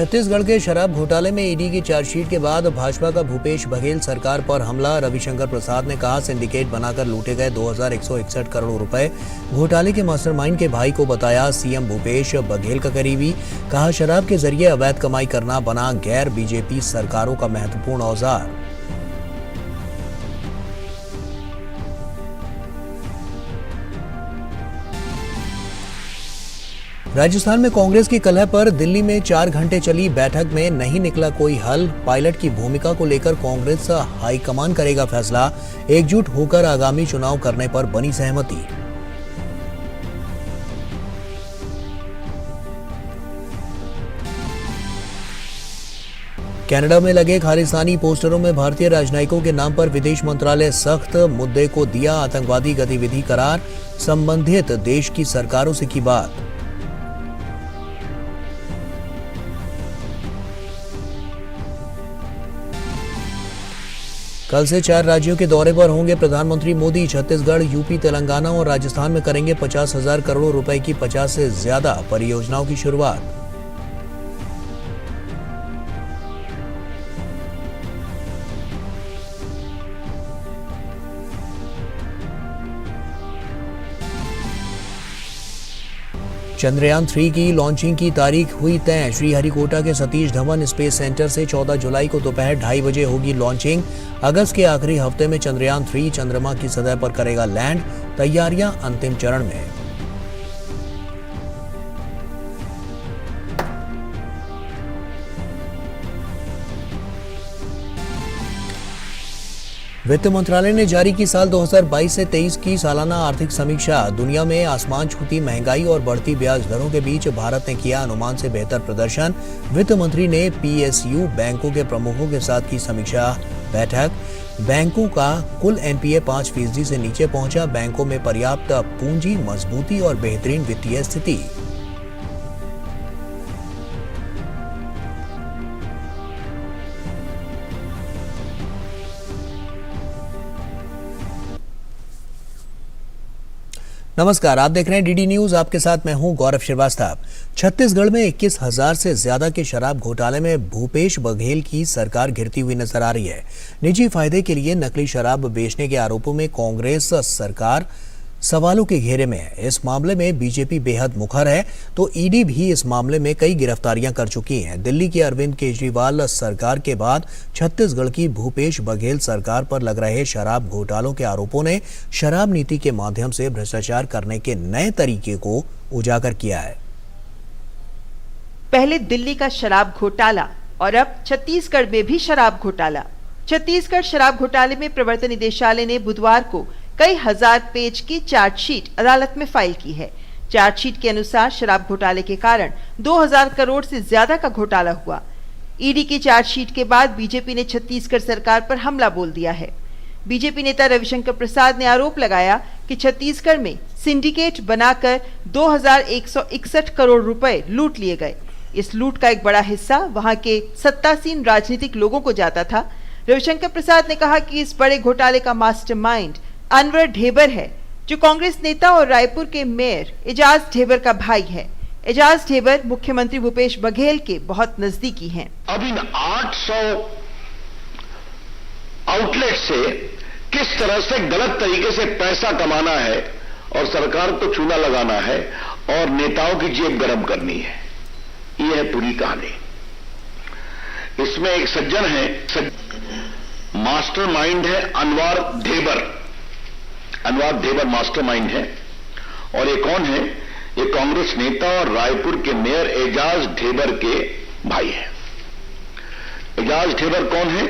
छत्तीसगढ़ के शराब घोटाले में ईडी की चार्जशीट के बाद भाजपा का भूपेश बघेल सरकार पर हमला। रविशंकर प्रसाद ने कहा, सिंडिकेट बनाकर लूटे गए 2161 करोड़ रुपए। घोटाले के मास्टरमाइंड के भाई को बताया सीएम भूपेश बघेल का करीबी। कहा, शराब के जरिए अवैध कमाई करना बना गैर बीजेपी सरकारों का महत्वपूर्ण औजार। राजस्थान में कांग्रेस की कलह पर दिल्ली में 4 घंटे चली बैठक में नहीं निकला कोई हल। पायलट की भूमिका को लेकर कांग्रेस हाईकमान करेगा फैसला। एकजुट होकर आगामी चुनाव करने पर बनी सहमति। कनाडा में लगे खालिस्तानी पोस्टरों में भारतीय राजनयिकों के नाम पर विदेश मंत्रालय सख्त। मुद्दे को दिया आतंकवादी गतिविधि करार। संबंधित देश की सरकारों से की बात। कल से 4 राज्यों के दौरे पर होंगे प्रधानमंत्री मोदी। छत्तीसगढ़, यूपी, तेलंगाना और राजस्थान में करेंगे 50,000 करोड़ रुपए की 50 से ज्यादा परियोजनाओं की शुरुआत। चंद्रयान 3 की लॉन्चिंग की तारीख हुई तय। श्रीहरिकोटा के सतीश धवन स्पेस सेंटर से 14 जुलाई को दोपहर 2:30 बजे होगी लॉन्चिंग। अगस्त के आखिरी हफ्ते में चंद्रयान 3 चंद्रमा की सतह पर करेगा लैंड। तैयारियां अंतिम चरण में। वित्त मंत्रालय ने जारी की साल 2022 से 23 की सालाना आर्थिक समीक्षा। दुनिया में आसमान छूती महंगाई और बढ़ती ब्याज दरों के बीच भारत ने किया अनुमान से बेहतर प्रदर्शन। वित्त मंत्री ने पीएसयू बैंकों के प्रमुखों के साथ की समीक्षा बैठक। बैंकों का कुल एनपीए 5% से नीचे पहुंचा। बैंकों में पर्याप्त पूंजी, मजबूती और बेहतरीन वित्तीय स्थिति। नमस्कार, आप देख रहे हैं डीडी न्यूज। आपके साथ मैं हूं गौरव श्रीवास्तव। छत्तीसगढ़ में 21,000 से ज्यादा के शराब घोटाले में भूपेश बघेल की सरकार घिरती हुई नजर आ रही है। निजी फायदे के लिए नकली शराब बेचने के आरोपों में कांग्रेस सरकार सवालों के घेरे में है। इस मामले में बीजेपी बेहद मुखर है तो ईडी भी इस मामले में कई गिरफ्तारियां कर चुकी है। दिल्ली की अरविंद केजरीवाल सरकार के बाद छत्तीसगढ़ की भूपेश बघेल सरकार पर लग रहे शराब घोटालों के आरोपों ने शराब नीति के माध्यम से भ्रष्टाचार करने के नए तरीके को उजागर किया है। पहले दिल्ली का शराब घोटाला और अब छत्तीसगढ़ में भी शराब घोटाला। छत्तीसगढ़ शराब घोटाले में प्रवर्तन निदेशालय ने बुधवार को कई हजार पेज की चार्जशीट अदालत में फाइल की है। चार्जशीट के अनुसार शराब घोटाले के कारण 2000 करोड़ से ज्यादा का घोटाला हुआ। ईडी की चार्जशीट के बाद बीजेपी ने छत्तीसगढ़ सरकार पर हमला बोल दिया है। बीजेपी नेता रविशंकर प्रसाद ने आरोप लगाया कि छत्तीसगढ़ में सिंडिकेट बनाकर 2161 करोड़ रुपए लूट लिए गए। इस लूट का एक बड़ा हिस्सा वहां के सत्तासीन राजनीतिक लोगों को जाता था। रविशंकर प्रसाद ने कहा कि इस बड़े घोटाले का मास्टरमाइंड अनवर ढेबर है, जो कांग्रेस नेता और रायपुर के मेयर एजाज ढेबर का भाई है। एजाज ढेबर मुख्यमंत्री भूपेश बघेल के बहुत नजदीकी हैं। अब इन 800 आउटलेट से किस तरह से गलत तरीके से पैसा कमाना है और सरकार को चूना लगाना है और नेताओं की जेब गर्म करनी है, यह है पूरी कहानी। इसमें एक सज्जन है, मास्टरमाइंड है अनवर ढेबर। अनवर ढेबर मास्टरमाइंड है। और ये कौन है? ये कांग्रेस नेता और रायपुर के मेयर एजाज ढेबर के भाई है। एजाज ढेबर कौन है?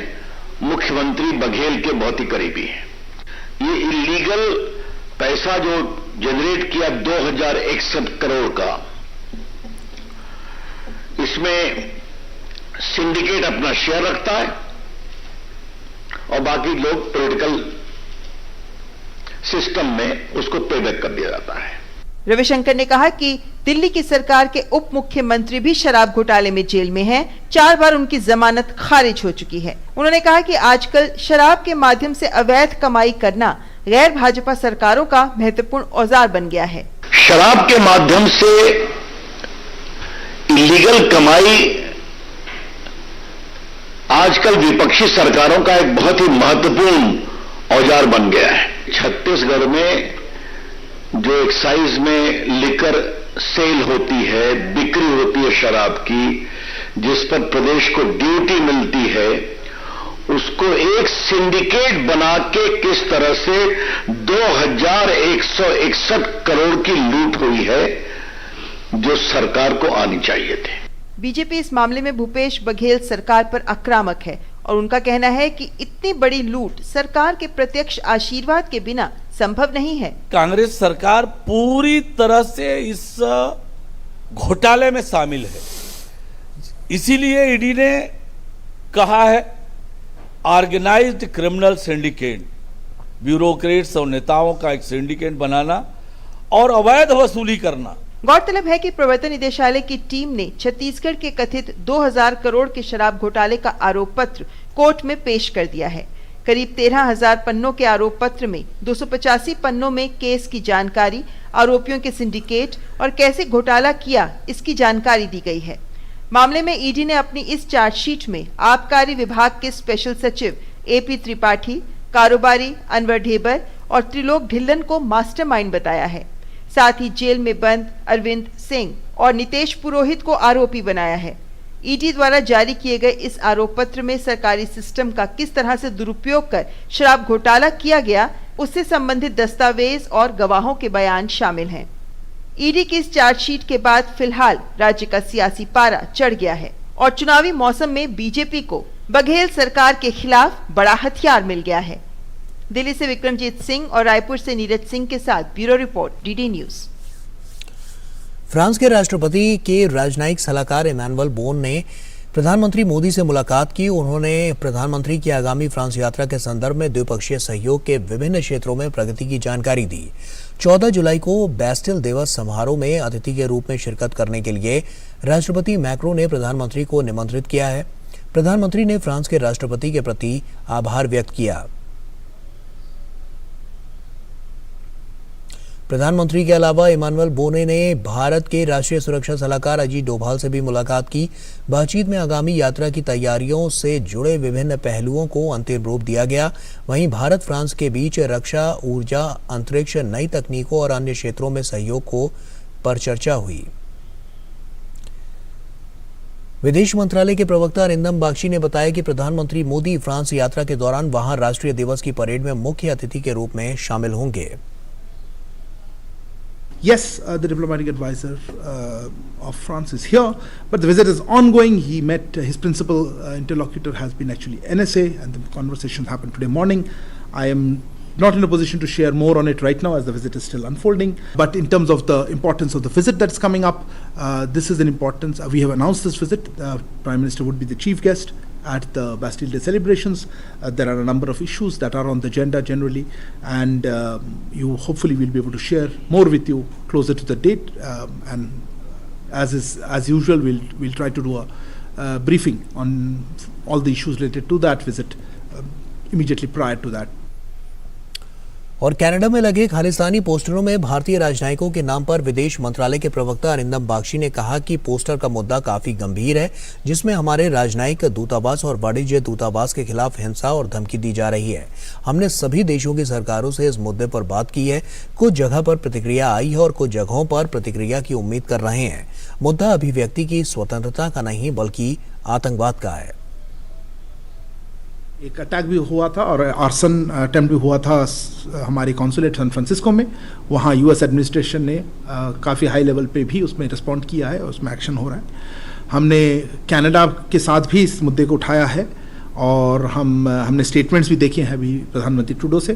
मुख्यमंत्री बघेल के बहुत ही करीबी है। ये इलीगल पैसा जो जनरेट किया 2061 करोड़ का, इसमें सिंडिकेट अपना शेयर रखता है और बाकी लोग पॉलिटिकल सिस्टम में उसको पेबैक कर दिया जाता है। रविशंकर ने कहा कि दिल्ली की सरकार के उप मुख्यमंत्री भी शराब घोटाले में जेल में हैं। 4 बार उनकी जमानत खारिज हो चुकी है। उन्होंने कहा कि आजकल शराब के माध्यम से अवैध कमाई करना गैर भाजपा सरकारों का महत्वपूर्ण औजार बन गया है। शराब के माध्यम से इलीगल कमाई आजकल विपक्षी सरकारों का एक बहुत ही महत्वपूर्ण औजार बन गया है। छत्तीसगढ़ में जो एक्साइज में लिकर सेल होती है, बिक्री होती है शराब की, जिस पर प्रदेश को ड्यूटी मिलती है, उसको एक सिंडिकेट बना के किस तरह से 2161 करोड़ की लूट हुई है, जो सरकार को आनी चाहिए थे। बीजेपी इस मामले में भूपेश बघेल सरकार पर आक्रामक है और उनका कहना है कि इतनी बड़ी लूट सरकार के प्रत्यक्ष आशीर्वाद के बिना संभव नहीं है। कांग्रेस सरकार पूरी तरह से इस घोटाले में शामिल है, इसीलिए ईडी ने कहा है ऑर्गेनाइज्ड क्रिमिनल सिंडिकेट, ब्यूरोक्रेट्स और नेताओं का एक सिंडिकेट बनाना और अवैध वसूली करना। गौरतलब है कि प्रवर्तन निदेशालय की टीम ने छत्तीसगढ़ के कथित 2000 करोड़ के शराब घोटाले का आरोप पत्र कोर्ट में पेश कर दिया है। करीब 13,000 पन्नों के आरोप पत्र में 285 पन्नों में केस की जानकारी, आरोपियों के सिंडिकेट और कैसे घोटाला किया इसकी जानकारी दी गई है। मामले में ईडी ने अपनी इस चार्जशीट में आबकारी विभाग के स्पेशल सचिव AP त्रिपाठी, कारोबारी अनवर ढेबर और त्रिलोक ढिल्लन को मास्टरमाइंड बताया है। साथ ही जेल में बंद अरविंद सिंह और नितेश पुरोहित को आरोपी बनाया है। ईडी द्वारा जारी किए गए इस आरोप पत्र में सरकारी सिस्टम का किस तरह से दुरुपयोग कर शराब घोटाला किया गया, उससे संबंधित दस्तावेज और गवाहों के बयान शामिल हैं। ईडी की इस चार्जशीट के बाद फिलहाल राज्य का सियासी पारा चढ़ गया है और चुनावी मौसम में बीजेपी को बघेल सरकार के खिलाफ बड़ा हथियार मिल गया है। दिल्ली से विक्रमजीत सिंह और रायपुर से नीरज सिंह के साथ bureau report, DD news. France के राष्ट्रपति के राजनयिक सलाहकार इमैनुअल बोन ने प्रधानमंत्री मोदी से मुलाकात की। उन्होंने प्रधानमंत्री की आगामी फ्रांस यात्रा के संदर्भ में द्विपक्षीय सहयोग के विभिन्न क्षेत्रों में प्रगति की जानकारी दी। 14 जुलाई को बैस्टिल दिवस समारोह में अतिथि के रूप में शिरकत करने के लिए राष्ट्रपति मैक्रों ने प्रधानमंत्री को निमंत्रित किया है। प्रधानमंत्री ने फ्रांस के राष्ट्रपति के प्रति आभार व्यक्त किया। प्रधानमंत्री के अलावा इमैनुअल बोन ने भारत के राष्ट्रीय सुरक्षा सलाहकार अजीत डोभाल से भी मुलाकात की। बातचीत में आगामी यात्रा की तैयारियों से जुड़े विभिन्न पहलुओं को अंतिम रूप दिया गया। वहीं भारत फ्रांस के बीच रक्षा, ऊर्जा, अंतरिक्ष, नई तकनीकों और अन्य क्षेत्रों में सहयोग पर चर्चा हुई। विदेश मंत्रालय के प्रवक्ता अरिंदम बागची ने बताया कि प्रधानमंत्री मोदी फ्रांस यात्रा के दौरान वहां राष्ट्रीय दिवस की परेड में मुख्य अतिथि के रूप में शामिल होंगे। Yes, the diplomatic advisor of France is here, but the visit is ongoing. He met his principal interlocutor has been actually NSA, and the conversation happened today morning. I am not in a position to share more on it right now as the visit is still unfolding. But in terms of the importance of the visit that's coming up, this is an importance. We have announced this visit. Prime Minister would be the chief guest at the Bastille Day celebrations. There are a number of issues that are on the agenda generally, and you hopefully will be able to share more with you closer to the date. And as usual, we'll try to do a briefing on all the issues related to that visit immediately prior to that. और Canada में लगे खालिस्तानी पोस्टरों में भारतीय राजनयिकों के नाम पर विदेश मंत्रालय के प्रवक्ता अरिंदम बागची ने कहा कि पोस्टर का मुद्दा काफी गंभीर है, जिसमें हमारे राजनयिक दूतावास और वाणिज्य दूतावास के खिलाफ हिंसा और धमकी दी जा रही है। हमने सभी देशों की सरकारों से इस मुद्दे पर बात की है। कुछ जगह पर प्रतिक्रिया आई है और कुछ जगहों पर प्रतिक्रिया की उम्मीद कर रहे हैं। मुद्दा अभिव्यक्ति की स्वतंत्रता का नहीं बल्कि आतंकवाद का है। एक अटैक भी हुआ था और आर्सन अटेम्प्ट भी हुआ था हमारे कॉन्सुलेट सैन फ्रांसिस्को में। वहाँ यूएस एडमिनिस्ट्रेशन ने काफ़ी हाई लेवल पे भी उसमें रिस्पॉन्ड किया है और उसमें एक्शन हो रहा है। हमने कनाडा के साथ भी इस मुद्दे को उठाया है और हमने स्टेटमेंट्स भी देखे हैं अभी प्रधानमंत्री ट्रूडो से।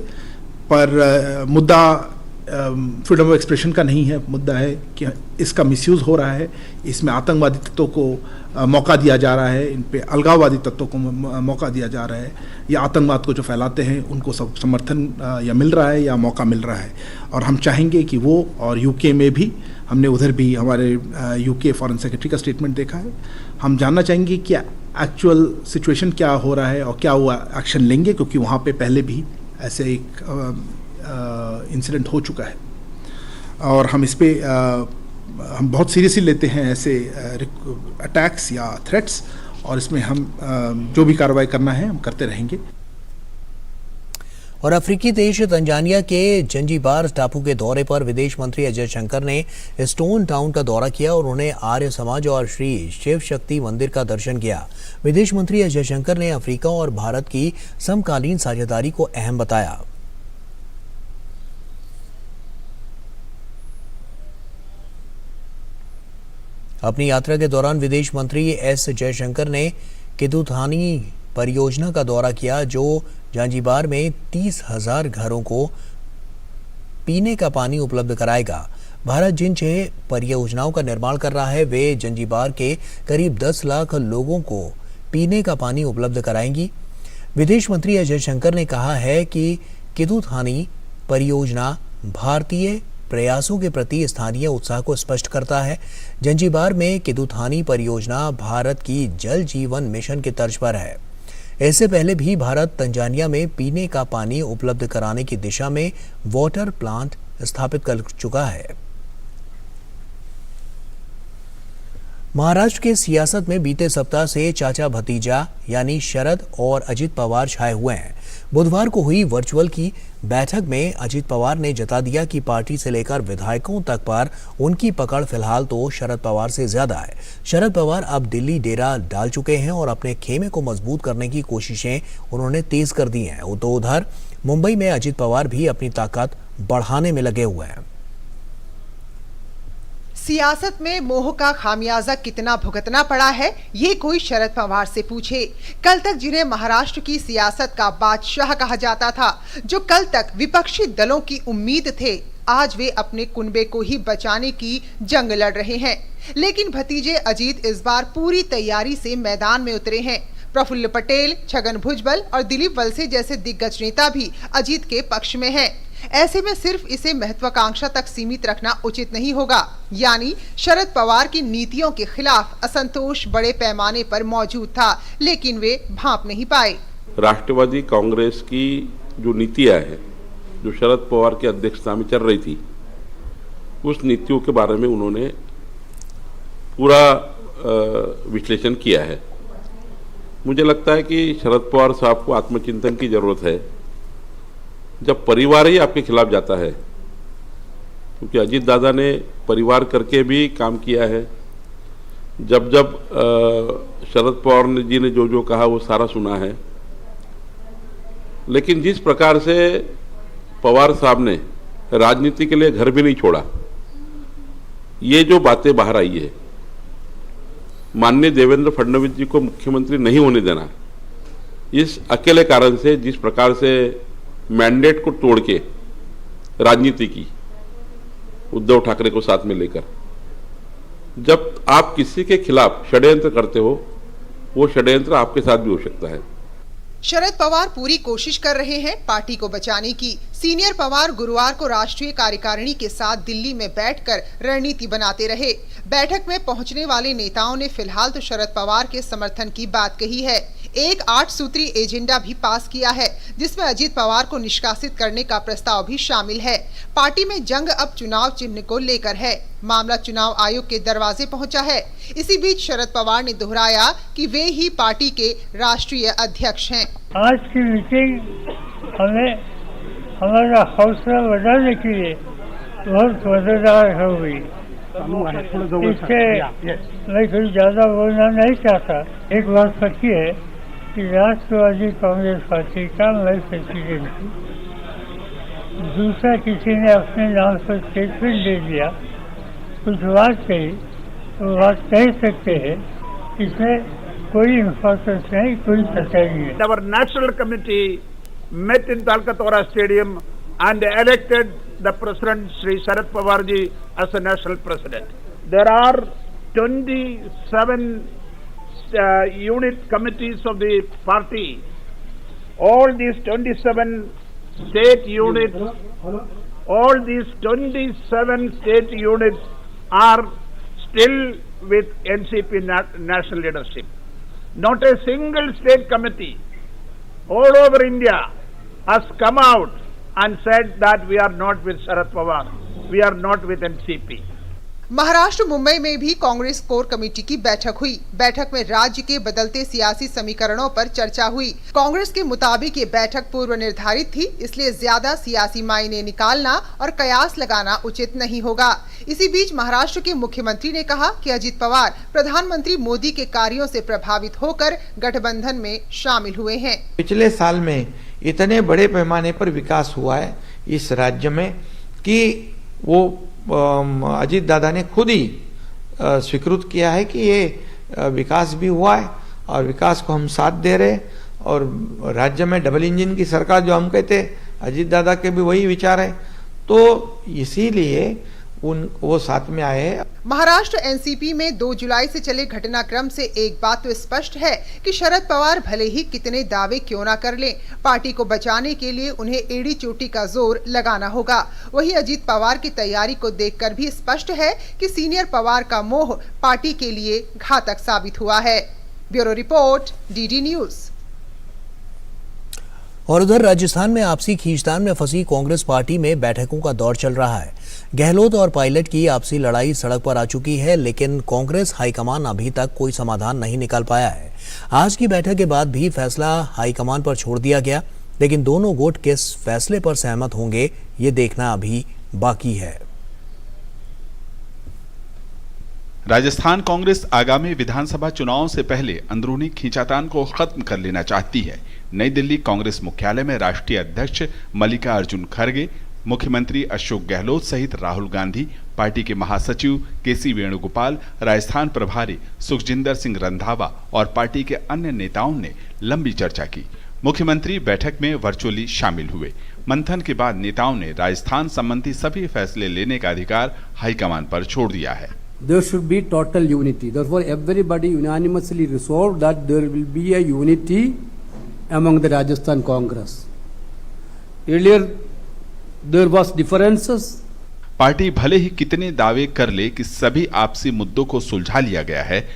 पर मुद्दा फ्रीडम ऑफ एक्सप्रेशन का नहीं है, मुद्दा है कि इसका मिसयूज़ हो रहा है, इसमें आतंकवादी तत्वों को मौका दिया जा रहा है, इन पे अलगाववादी तत्वों को मौका दिया जा रहा है, या आतंकवाद को जो फैलाते हैं उनको सब समर्थन या मिल रहा है या मौका मिल रहा है। और हम चाहेंगे कि वो, और यूके में भी हमने उधर भी हमारे यूके फॉरेन सेक्रेटरी का स्टेटमेंट देखा है, हम जानना चाहेंगे कि एक्चुअल सिचुएशन क्या हो रहा है और क्या वो एक्शन लेंगे, क्योंकि वहाँ पे पहले भी ऐसे एक इंसिडेंट हो चुका है और हम इस पे हम बहुत सीरियसली लेते हैं ऐसे अटैक्स या थ्रेट्स, और इसमें हम जो भी कार्रवाई करना है हम करते रहेंगे। और अफ्रीकी देश तंजानिया के जंजीबार टापू के दौरे पर विदेश मंत्री अजय शंकर ने स्टोन टाउन का दौरा किया और उन्होंने आर्य समाज और श्री शिव शक्ति मंदिर का दर्शन किया। विदेश मंत्री अजय शंकर ने अफ्रीका और भारत की समकालीन साझेदारी को अहम बताया। अपनी यात्रा के दौरान विदेश मंत्री एस जयशंकर ने किदुथानी परियोजना का दौरा किया, जो जांजीबार में 30,000 घरों को पीने का पानी उपलब्ध कराएगा। भारत जिन 6 परियोजनाओं का निर्माण कर रहा है वे जांजीबार के करीब 10 लाख लोगों को पीने का पानी उपलब्ध कराएंगी। विदेश मंत्री अजय शंकर ने कहा है कि किदुथानी परियोजना भारतीय प्रयासों के प्रति स्थानीय उत्साह को स्पष्ट करता है। जंजीबार में किदुथानी परियोजना भारत की जल जीवन मिशन के तर्ज पर है। इससे पहले भी भारत तंजानिया में पीने का पानी उपलब्ध कराने की दिशा में वाटर प्लांट स्थापित कर चुका है। महाराष्ट्र के सियासत में बीते सप्ताह से चाचा भतीजा यानी शरद और अजित पवार छाए हुए हैं। बुधवार को हुई वर्चुअल की बैठक में अजित पवार ने जता दिया कि पार्टी से लेकर विधायकों तक पर उनकी पकड़ फिलहाल तो शरद पवार से ज्यादा है। शरद पवार अब दिल्ली डेरा डाल चुके हैं और अपने खेमे को मजबूत करने की कोशिशें उन्होंने तेज कर दी हैं। तो उधर मुंबई में अजित पवार भी अपनी ताकत बढ़ाने में लगे हुए हैं। सियासत में मोह का खामियाजा कितना भुगतना पड़ा है, ये कोई शरद पवार से पूछे। कल तक जिन्हें महाराष्ट्र की सियासत का बादशाह कहा जाता था, जो कल तक विपक्षी दलों की उम्मीद थे, आज वे अपने कुनबे को ही बचाने की जंग लड़ रहे हैं। लेकिन भतीजे अजीत इस बार पूरी तैयारी से मैदान में उतरे हैं। प्रफुल्ल पटेल, छगन भुजबल और दिलीप वलसे जैसे दिग्गज नेता भी अजीत के पक्ष में हैं। ऐसे में सिर्फ इसे महत्वाकांक्षा तक सीमित रखना उचित नहीं होगा। यानी शरद पवार की नीतियों के खिलाफ असंतोष बड़े पैमाने पर मौजूद था, लेकिन वे भांप नहीं पाए। राष्ट्रवादी कांग्रेस की जो नीतियां हैं, जो शरद पवार की अध्यक्षता में चल रही थी, उस नीतियों के बारे में उन्होंने पूरा विश्लेषण किया है। मुझे लगता है कि शरद पवार साहब को आत्मचिंतन की जरूरत है। जब परिवार ही आपके खिलाफ जाता है, क्योंकि अजीत दादा ने परिवार करके भी काम किया है। जब शरद पवार जी ने जो कहा वो सारा सुना है, लेकिन जिस प्रकार से पवार साहब ने राजनीति के लिए घर भी नहीं छोड़ा, ये जो बातें बाहर आई है, माननीय देवेंद्र फडणवीस जी को मुख्यमंत्री नहीं होने देना, इस अकेले कारण से जिस प्रकार से मैंडेट को तोड़ के राजनीति की उद्धव ठाकरे को साथ में लेकर, जब आप किसी के खिलाफ षड्यंत्र करते हो, वो षड्यंत्र आपके साथ भी हो सकता है। शरद पवार पूरी कोशिश कर रहे हैं पार्टी को बचाने की। सीनियर पवार गुरुवार को राष्ट्रीय कार्यकारिणी के साथ दिल्ली में बैठकर रणनीति बनाते रहे। बैठक में पहुंचने वाले नेताओं ने फिलहाल तो शरद पवार के समर्थन की बात कही है। एक 8 सूत्री एजेंडा भी पास किया है, जिसमें अजीत पवार को निष्कासित करने का प्रस्ताव भी शामिल है। पार्टी में जंग अब चुनाव चिन्ह को लेकर है। मामला चुनाव आयोग के दरवाजे पहुंचा है। इसी बीच शरद पवार ने दोहराया कि वे ही पार्टी के राष्ट्रीय अध्यक्ष हैं। आज की मीटिंग हमें हमारा हौसला बढ़ाने के लिए बहुत मजेदार हो गई। इससे मैं कोई ज्यादा बोलना नहीं चाहता। एक बात सच्ची है कि राष्ट्रवादी कांग्रेस पार्टी का मैं प्रेसिडेंट हूँ। दूसरा किसी ने अपने नाम पर स्टेटमेंट दे दिया, कुछ बात कही, तो बात कह सकते हैं, इसमें कोई इम्पोर्टेंस नहीं, कोई सच्चाई नहीं है। Our national committee met in Talkatore Stadium and elected the President Sri Sharad Pawar ji as a national president. There are 27 unit committees of the party. All these 27 state units, all these 27 state units are still with NCP national leadership. Not a single state committee all over India has come out and said that we are not with Sharad Pawar, we are not with NCP. Maharashtra Mumbai में भी Congress core committee की बैठक हुई। बैठक में राज्य के बदलते सियासी समीकरणों पर चर्चा हुई। कांग्रेस के मुताबिक ये बैठक पूर्व निर्धारित थी, इसलिए ज्यादा सियासी मायने निकालना और कयास लगाना उचित नहीं होगा। इसी बीच महाराष्ट्र के मुख्यमंत्री ने कहा कि अजित पवार प्रधानमंत्री मोदी के कार्यों से प्रभावित होकर गठबंधन में शामिल हुए हैं। पिछले साल में इतने बड़े पैमाने पर विकास हुआ है इस राज्य में कि वो अजीत दादा ने खुद ही स्वीकृत किया है कि ये विकास भी हुआ है और विकास को हम साथ दे रहे, और राज्य में डबल इंजन की सरकार जो हम कहते अजीत दादा के भी वही विचार है, तो इसीलिए वो साथ में आए हैं। महाराष्ट्र एनसीपी में 2 जुलाई से चले घटनाक्रम से एक बात तो स्पष्ट है कि शरद पवार भले ही कितने दावे क्यों ना कर लें, पार्टी को बचाने के लिए उन्हें एड़ी चोटी का जोर लगाना होगा। वहीं अजीत पवार की तैयारी को देखकर भी स्पष्ट है कि सीनियर पवार का मोह पार्टी के लिए घातक साबित हुआ है। Bureau report, DD news. और उधर राजस्थान में आपसी खींचतान में फंसी कांग्रेस पार्टी में बैठकों का दौर चल रहा है। गहलोत और पायलट की आपसी लड़ाई सड़क पर आ चुकी है, लेकिन कांग्रेस हाईकमान अभी तक कोई समाधान नहीं निकाल पाया है। आज की बैठक के बाद भी फैसला हाईकमान पर छोड़ दिया गया, लेकिन दोनों गुट किस फैसले पर सहमत होंगे ये देखना अभी बाकी है। राजस्थान कांग्रेस आगामी विधानसभा चुनावों से पहले अंदरूनी खींचातान को खत्म कर लेना चाहती है। नई दिल्ली कांग्रेस मुख्यालय में राष्ट्रीय अध्यक्ष मल्लिकार्जुन खड़गे, मुख्यमंत्री अशोक गहलोत सहित राहुल गांधी, पार्टी के महासचिव केसी वेणुगोपाल, राजस्थान प्रभारी सुखजिंदर सिंह रंधावा और पार्टी के अन्य नेताओं ने लंबी चर्चा की। मुख्यमंत्री बैठक में वर्चुअली शामिल हुए। मंथन के बाद नेताओं ने राजस्थान संबंधी सभी फैसले लेने का अधिकार हाईकमान पर छोड़ दिया है। There should be total unity. Therefore, everybody unanimously resolved that there will be a unity among the Rajasthan Congress. Earlier, there was differences. Party भले ही कितने दावे कर ले कि सभी आपसी मुद्दों को सुलझा लिया गया है,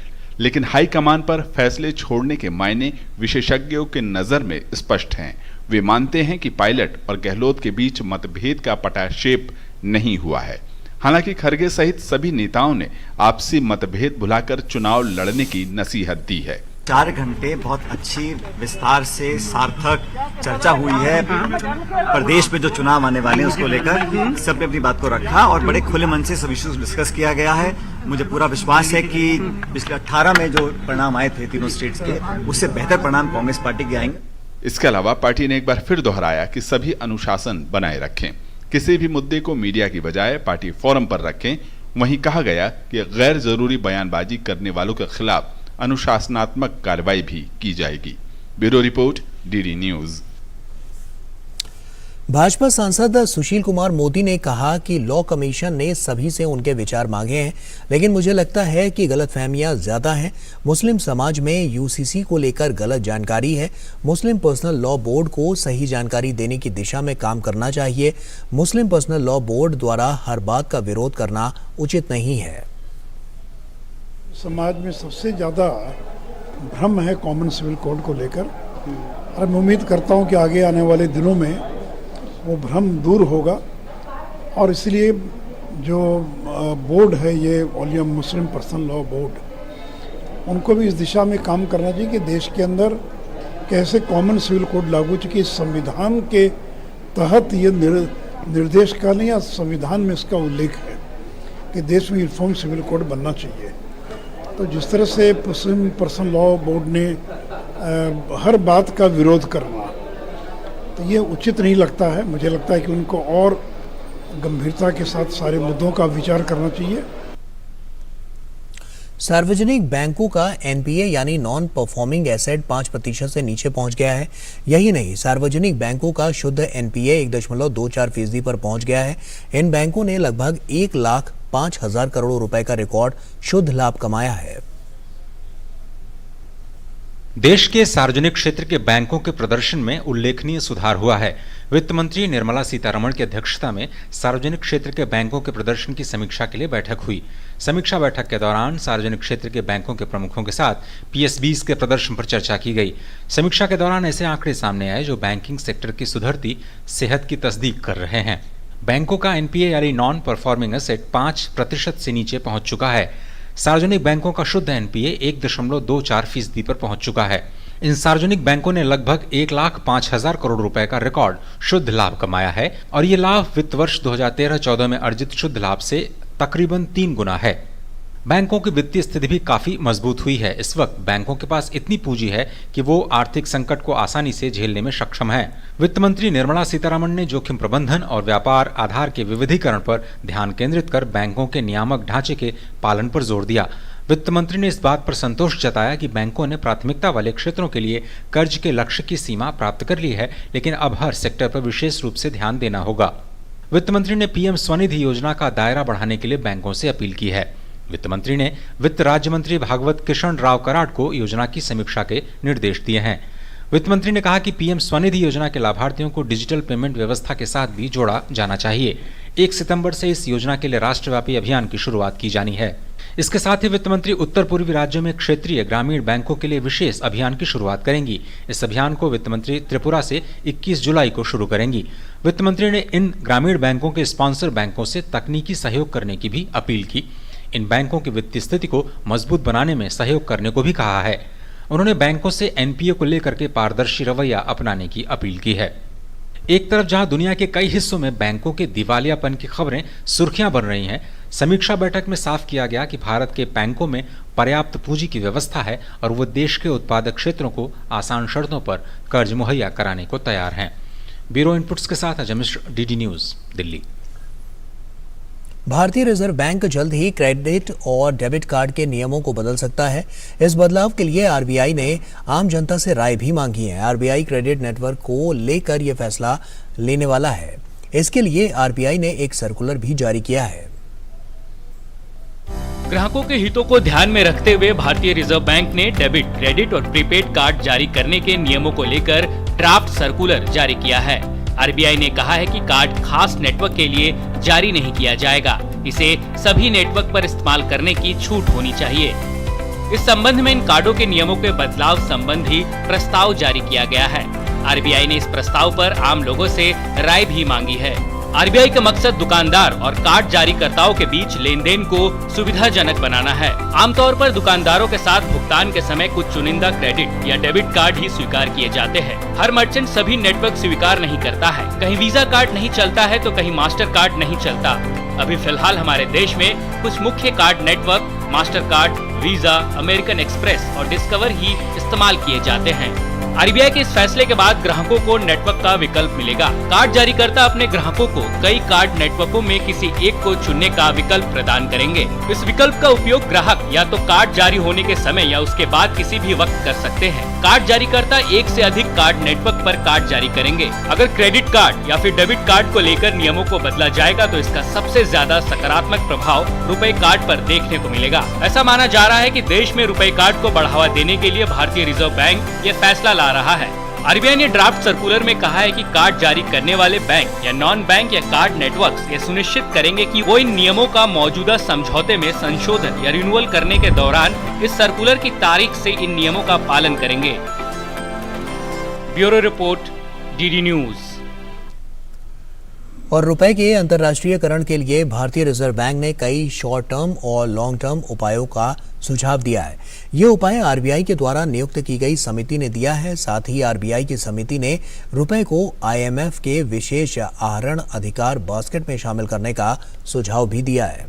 लेकिन हाईकमान पर फैसले छोड़ने के मायने विशेषज्ञों के नजर में स्पष्ट हैं। वे मानते हैं कि पायलट और गहलोत के बीच मतभेद का पटाक्षेप नहीं हुआ है। हालांकि खड़गे सहित सभी नेताओं ने आपसी मतभेद भुलाकर चुनाव लड़ने की नसीहत दी है। 4 घंटे बहुत अच्छी विस्तार से सार्थक चर्चा हुई है। प्रदेश में जो चुनाव आने वाले हैं उसको लेकर सबने अपनी बात को रखा और बड़े खुले मन से सब इश्यूज डिस्कस किया गया है। मुझे पूरा विश्वास है कि पिछले 18 में जो परिणाम आए थे तीनों स्टेट्स के, उससे बेहतर परिणाम कांग्रेस पार्टी के आएंगे। इसके अलावा पार्टी ने एक बार फिर दोहराया कि सभी अनुशासन बनाए रखें, किसी भी मुद्दे को मीडिया की बजाय पार्टी फोरम पर रखें। वहीं कहा गया कि गैर जरूरी बयानबाजी करने वालों के खिलाफ अनुशासनात्मक कार्रवाई भी की जाएगी। Bureau report, DD news. Bhajpa सांसद सुशील कुमार मोदी ने कहा कि लॉ कमीशन ने सभी से उनके विचार मांगे हैं, लेकिन मुझे लगता है कि गलतफहमियां ज्यादा हैं। मुस्लिम समाज में यूसीसी को लेकर गलत जानकारी है। मुस्लिम पर्सनल लॉ बोर्ड को सही जानकारी देने की दिशा में काम करना चाहिए। मुस्लिम पर्सनल लॉ बोर्ड द्वारा हर बात का विरोध करना उचित नहीं है। समाज में सबसे ज़्यादा भ्रम है कॉमन सिविल कोड को लेकर, और मैं उम्मीद करता हूं कि आगे आने वाले दिनों में वो भ्रम दूर होगा। और इसलिए जो बोर्ड है ये all India Muslim personal law board, उनको भी इस दिशा में काम करना चाहिए कि देश के अंदर कैसे कॉमन सिविल कोड लागू, चूँकि संविधान के तहत ये निर्देश का नहीं, या संविधान में इसका उल्लेख है कि देश में यूनिफॉर्म सिविल कोड बनना चाहिए। तो जिस तरह से मुस्लिम पर्सनल लॉ बोर्ड ने हर बात का विरोध करना, तो ये उचित नहीं लगता है। मुझे लगता है कि उनको और गंभीरता के साथ सारे मुद्दों का विचार करना चाहिए। सार्वजनिक बैंकों का एनपीए यानी नॉन परफॉर्मिंग एसेट 5% से नीचे पहुंच गया है। यही नहीं, सार्वजनिक बैंकों का शुद्ध एनपीए 1.24% पर पहुंच गया है। इन बैंकों ने लगभग 1,05,000 करोड़ रुपए का रिकॉर्ड शुद्ध लाभ कमाया है। देश के सार्वजनिक क्षेत्र के बैंकों के प्रदर्शन में उल्लेखनीय सुधार हुआ है। वित्त मंत्री निर्मला सीतारमण की अध्यक्षता में सार्वजनिक क्षेत्र के बैंकों के प्रदर्शन की समीक्षा के लिए बैठक हुई। समीक्षा बैठक के दौरान सार्वजनिक क्षेत्र के बैंकों के प्रमुखों के साथ पीएसबीज के प्रदर्शन पर चर्चा की गई। समीक्षा के दौरान ऐसे आंकड़े सामने आए जो बैंकिंग सेक्टर की सुधरती सेहत की तस्दीक कर रहे हैं। बैंकों का एनपीए यानी नॉन परफॉर्मिंग एसेट 5% से नीचे पहुंच चुका है। सार्वजनिक बैंकों का शुद्ध एनपीए 1.24% पर पहुंच चुका है। इन सार्वजनिक बैंकों ने लगभग 1,05,000 करोड़ रुपए का रिकॉर्ड शुद्ध लाभ कमाया है और ये लाभ वित्त वर्ष 2013-14 में अर्जित शुद्ध लाभ से तकरीबन 3 गुना है। बैंकों की वित्तीय स्थिति भी काफी मजबूत हुई है। इस वक्त बैंकों के पास इतनी पूंजी है कि वो आर्थिक संकट को आसानी से झेलने में सक्षम है। वित्त मंत्री निर्मला सीतारमण ने जोखिम प्रबंधन और व्यापार आधार के विविधीकरण पर ध्यान केंद्रित कर बैंकों के नियामक ढांचे के पालन पर जोर दिया। वित्त मंत्री ने इस बात पर संतोष जताया कि बैंकों ने प्राथमिकता वाले क्षेत्रों के लिए कर्ज के लक्ष्य की सीमा प्राप्त कर ली है, लेकिन अब हर सेक्टर पर विशेष रूप से ध्यान देना होगा। वित्त मंत्री ने पीएम स्वनिधि योजना का दायरा बढ़ाने के लिए बैंकों से अपील की है। वित्त मंत्री ने वित्त राज्य मंत्री भागवत कृष्ण राव कराड को योजना की समीक्षा के निर्देश दिए हैं। वित्त मंत्री ने कहा कि पीएम स्वनिधि योजना के लाभार्थियों को डिजिटल पेमेंट व्यवस्था के साथ भी जोड़ा जाना चाहिए। 1 सितंबर से इस योजना के लिए राष्ट्रव्यापी अभियान की शुरुआत की जानी है। इसके साथ ही वित्त मंत्री उत्तर पूर्वी राज्यों में क्षेत्रीय ग्रामीण बैंकों के लिए विशेष अभियान की शुरुआत करेंगी। इस अभियान को वित्त मंत्री त्रिपुरा से 21 जुलाई को शुरू करेंगी। वित्त मंत्री ने इन ग्रामीण बैंकों के स्पॉन्सर बैंकों से तकनीकी सहयोग करने की भी अपील की। इन बैंकों की वित्तीय स्थिति को मजबूत बनाने में सहयोग करने को भी कहा है। उन्होंने बैंकों से एनपीए को लेकर के पारदर्शी रवैया अपनाने की अपील की है। एक तरफ जहां दुनिया के कई हिस्सों में बैंकों के दिवालियापन की खबरें सुर्खियां बन रही हैं, समीक्षा बैठक में साफ किया गया कि भारत के बैंकों में पर्याप्त पूंजी की व्यवस्था है और वो देश के उत्पादक क्षेत्रों को आसान शर्तों पर कर्ज मुहैया कराने को तैयार हैं। ब्यूरो इनपुट्स के साथ अजय मिश्र, डीडी न्यूज, दिल्ली। भारतीय रिजर्व बैंक जल्द ही क्रेडिट और डेबिट कार्ड के नियमों को बदल सकता है। इस बदलाव के लिए आरबीआई ने आम जनता से राय भी मांगी है। आरबीआई क्रेडिट नेटवर्क को लेकर यह फैसला लेने वाला है। इसके लिए आरबीआई ने एक सर्कुलर भी जारी किया है। ग्राहकों के हितों को ध्यान में रखते हुए भारतीय रिजर्व बैंक ने डेबिट, क्रेडिट और प्रीपेड कार्ड जारी करने के नियमों को लेकर ड्राफ्ट सर्कुलर जारी किया है। आरबीआई ने कहा है कि कार्ड खास नेटवर्क के लिए जारी नहीं किया जाएगा। इसे सभी नेटवर्क पर इस्तेमाल करने की छूट होनी चाहिए। इस संबंध में इन कार्डों के नियमों के बदलाव संबंधी प्रस्ताव जारी किया गया है। आरबीआई ने इस प्रस्ताव पर आम लोगों से राय भी मांगी है। आरबीआई का मकसद दुकानदार और कार्ड जारीकर्ताओं के बीच लेनदेन को सुविधाजनक बनाना है। आमतौर पर दुकानदारों के साथ भुगतान के समय कुछ चुनिंदा क्रेडिट या डेबिट कार्ड ही स्वीकार किए जाते हैं। हर मर्चेंट सभी नेटवर्क स्वीकार नहीं करता है। कहीं वीजा कार्ड नहीं चलता है तो कहीं मास्टर कार्ड नहीं चलता। अभी फिलहाल हमारे देश में कुछ मुख्य card network master card, visa, American express और डिस्कवर ही इस्तेमाल किए जाते हैं। आरबीआई के इस फैसले के बाद ग्राहकों को नेटवर्क का विकल्प मिलेगा। कार्ड जारीकर्ता अपने ग्राहकों को कई कार्ड नेटवर्कों में किसी एक को चुनने का विकल्प प्रदान करेंगे। इस विकल्प का उपयोग ग्राहक या तो कार्ड जारी होने के समय या उसके बाद किसी भी वक्त कर सकते हैं। कार्ड जारीकर्ता एक से अधिक कार्ड नेटवर्क पर कार्ड जारी करेंगे। अगर क्रेडिट कार्ड या फिर डेबिट कार्ड को लेकर नियमों को बदला जाएगा तो इसका सबसे ज्यादा सकारात्मक प्रभाव रुपए कार्ड पर देखने को मिलेगा। ऐसा माना जा रहा है कि देश में रुपए कार्ड को बढ़ावा देने के लिए भारतीय रिजर्व बैंक ये फैसला ला रहा है। आरबीआई ने ड्राफ्ट सर्कुलर में कहा है कि कार्ड जारी करने वाले बैंक या नॉन बैंक या कार्ड नेटवर्क्स ये सुनिश्चित करेंगे कि वो इन नियमों का मौजूदा समझौते में संशोधन या रिन्यूअल करने के दौरान इस सर्कुलर की तारीख से इन नियमों का पालन करेंगे। Bureau report, DD news. और रुपए के अंतर्राष्ट्रीयकरण के लिए भारतीय रिजर्व बैंक ने कई शॉर्ट टर्म और लॉन्ग टर्म उपायों का सुझाव दिया है। ये उपाय आरबीआई के द्वारा नियुक्त की गई समिति ने दिया है। साथ ही आरबीआई की समिति ने रुपए को आईएमएफ के विशेष आहरण अधिकार बास्केट में शामिल करने का सुझाव भी दिया है।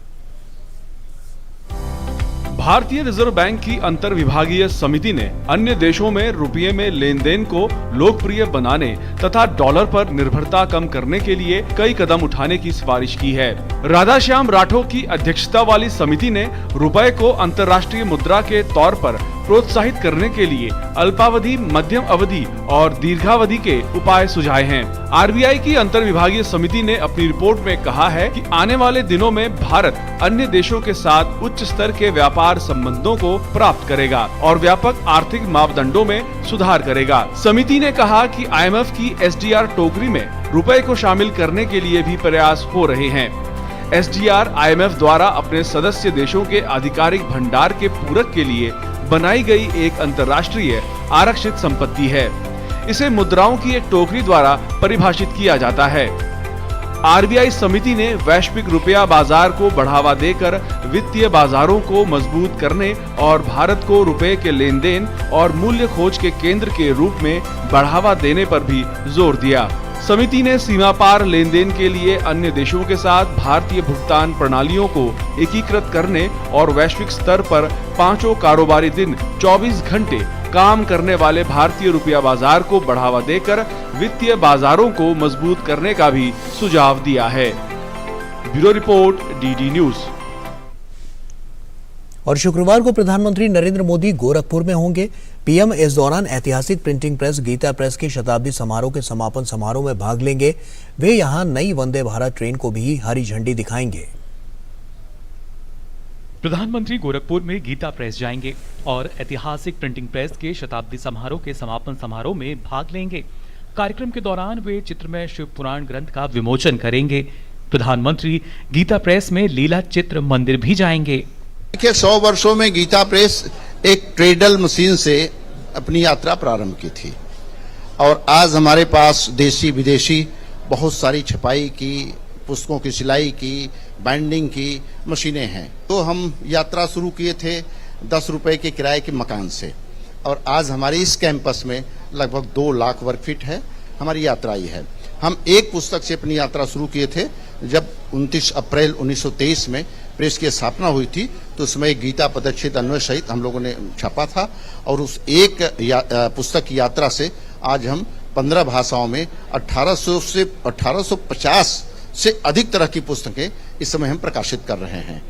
भारतीय रिजर्व बैंक की अंतर विभागीय समिति ने अन्य देशों में रुपये में लेन देन को लोकप्रिय बनाने तथा डॉलर पर निर्भरता कम करने के लिए कई कदम उठाने की सिफारिश की है। राधाश्याम राठौर की अध्यक्षता वाली समिति ने रुपये को अंतर्राष्ट्रीय मुद्रा के तौर पर प्रोत्साहित करने के लिए अल्पावधि, मध्यम अवधि और दीर्घावधि के उपाय सुझाए हैं। आरबीआई की अंतर विभागीय समिति ने अपनी रिपोर्ट में कहा है कि आने वाले दिनों में भारत अन्य देशों के साथ उच्च स्तर के व्यापार संबंधों को प्राप्त करेगा और व्यापक आर्थिक मापदंडों में सुधार करेगा। समिति ने कहा कि आईएमएफ की एसडीआर टोकरी में रुपए को शामिल करने के लिए भी प्रयास हो रहे हैं। एसडीआर आईएमएफ द्वारा अपने सदस्य देशों के आधिकारिक भंडार के पूरक के लिए बनाई गई एक अंतर्राष्ट्रीय आरक्षित संपत्ति है। इसे मुद्राओं की एक टोकरी द्वारा परिभाषित किया जाता है। आरबीआई समिति ने वैश्विक रुपया बाजार को बढ़ावा देकर वित्तीय बाजारों को मजबूत करने और भारत को रुपए के लेन देन और मूल्य खोज के केंद्र के रूप में बढ़ावा देने पर भी जोर दिया। समिति ने सीमा पार लेन देन के लिए अन्य देशों के साथ भारतीय भुगतान प्रणालियों को एकीकृत करने और वैश्विक स्तर पर 5 कारोबारी दिन 24 घंटे काम करने वाले भारतीय रुपया बाजार को बढ़ावा देकर वित्तीय बाजारों को मजबूत करने का भी सुझाव दिया है। Bureau report, DD news. और शुक्रवार को प्रधानमंत्री नरेंद्र मोदी गोरखपुर में होंगे। पीएम इस दौरान ऐतिहासिक प्रिंटिंग प्रेस गीता प्रेस के शताब्दी समारोह के समापन समारोह में भाग लेंगे। वे यहां नई वंदे भारत ट्रेन को भी हरी झंडी दिखाएंगे। प्रधानमंत्री गोरखपुर में गीता प्रेस जाएंगे और ऐतिहासिक प्रिंटिंग प्रेस के शताब्दी समारोह के समापन समारोह में भाग लेंगे। कार्यक्रम के दौरान वे चित्रमय शिव पुराण ग्रंथ का विमोचन करेंगे। प्रधानमंत्री गीता प्रेस में लीला चित्र मंदिर भी जाएंगे। देखिए, 100 वर्षों में गीता प्रेस एक ट्रेडल मशीन से अपनी यात्रा प्रारंभ की थी और आज हमारे पास देशी विदेशी बहुत सारी छपाई की, पुस्तकों की सिलाई की, बाइंडिंग की मशीनें हैं। तो हम यात्रा शुरू किए थे 10 रुपए के किराए के मकान से और आज हमारे इस कैंपस में लगभग 2 लाख वर्ग फीट है हमारी यात्रा ये है। हम एक पुस्तक से अपनी यात्रा शुरू किए थे जब 29 अप्रैल 1923 में प्रेस की स्थापना हुई थी, तो उसमें गीता पदच्छेद अन्वय सहित हम लोगों ने छापा था और उस एक पुस्तक की यात्रा से आज हम 15 भाषाओं में 1800 से 1850 से अधिक तरह की पुस्तकें इस समय हम प्रकाशित कर रहे हैं।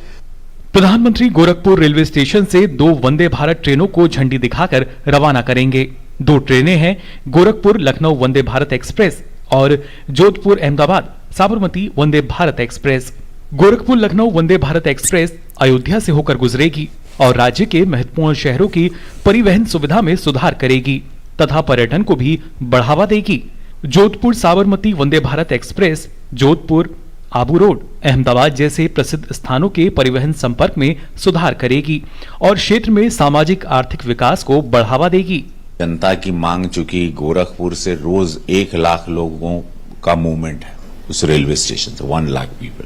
प्रधानमंत्री गोरखपुर रेलवे स्टेशन से 2 वंदे भारत ट्रेनों को झंडी दिखाकर रवाना करेंगे। 2 ट्रेनें हैं गोरखपुर लखनऊ वंदे भारत एक्सप्रेस और जोधपुर अहमदाबाद साबरमती वंदे भारत एक्सप्रेस। गोरखपुर लखनऊ वंदे भारत एक्सप्रेस अयोध्या से होकर गुजरेगी और राज्य के महत्वपूर्ण शहरों की परिवहन सुविधा में सुधार करेगी तथा पर्यटन को भी बढ़ावा देगी। जोधपुर साबरमती वंदे भारत एक्सप्रेस जोधपुर, आबू रोड, अहमदाबाद जैसे प्रसिद्ध स्थानों के परिवहन संपर्क में सुधार करेगी और क्षेत्र में सामाजिक आर्थिक विकास को बढ़ावा देगी। जनता की मांग, चूंकि गोरखपुर से रोज 1 लाख लोगों का मूवमेंट है उस रेलवे स्टेशन से, 1 लाख पीपल।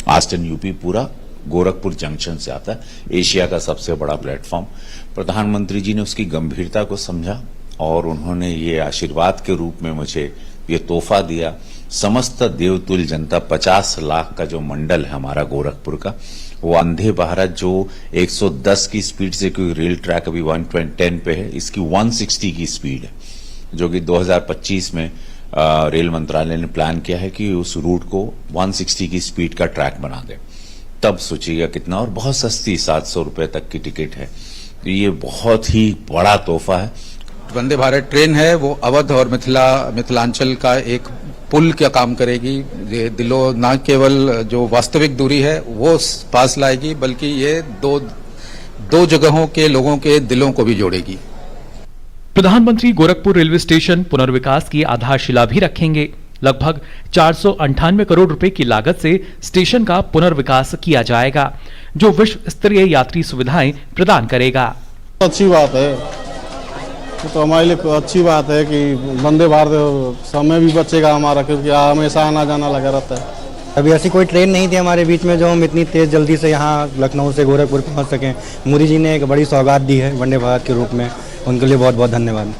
ईस्टर्न यूपी पूरा गोरखपुर जंक्शन से आता है, एशिया का सबसे बड़ा प्लेटफॉर्म। प्रधानमंत्री जी ने उसकी गंभीरता को समझा और उन्होंने ये आशीर्वाद के रूप में मुझे ये तोहफा दिया। समस्त देवतुल्य जनता, 50 लाख का जो मंडल है हमारा गोरखपुर का, वो वंदे भारत जो 110 की स्पीड से, क्योंकि रेल ट्रैक अभी 110 पे है, इसकी 160 की स्पीड है, जो कि 2025 में रेल मंत्रालय ने प्लान किया है कि उस रूट को 160 की स्पीड का ट्रैक बना दे। तब सोचिएगा कितना, और बहुत सस्ती 700 रुपए तक की टिकट है। तो ये बहुत ही बड़ा तोहफा है। वंदे भारत ट्रेन है वो अवध और मिथिलांचल का एक पुल का काम करेगी। ये दिलों, न केवल जो वास्तविक दूरी है वो पास लाएगी, बल्कि ये दो जगहों के लोगों के दिलों को भी जोड़ेगी। प्रधानमंत्री गोरखपुर रेलवे स्टेशन पुनर्विकास की आधारशिला भी रखेंगे। लगभग 498 करोड़ रुपए की लागत से स्टेशन का पुनर्विकास किया जाएगा, जो विश्व स्तरीय यात्री सुविधाएं प्रदान करेगा। अच्छी बात है, तो हमारे लिए अच्छी बात है कि वंदे भारत समय भी बचेगा हमारा, क्योंकि हमेशा आना जाना लगा रहता है। अभी ऐसी कोई ट्रेन नहीं थी हमारे बीच में जो हम इतनी तेज जल्दी से यहाँ लखनऊ से गोरखपुर पहुँच सकें। मोदी जी ने एक बड़ी सौगात दी है वंदे भारत के रूप में, उनके लिए बहुत बहुत धन्यवाद।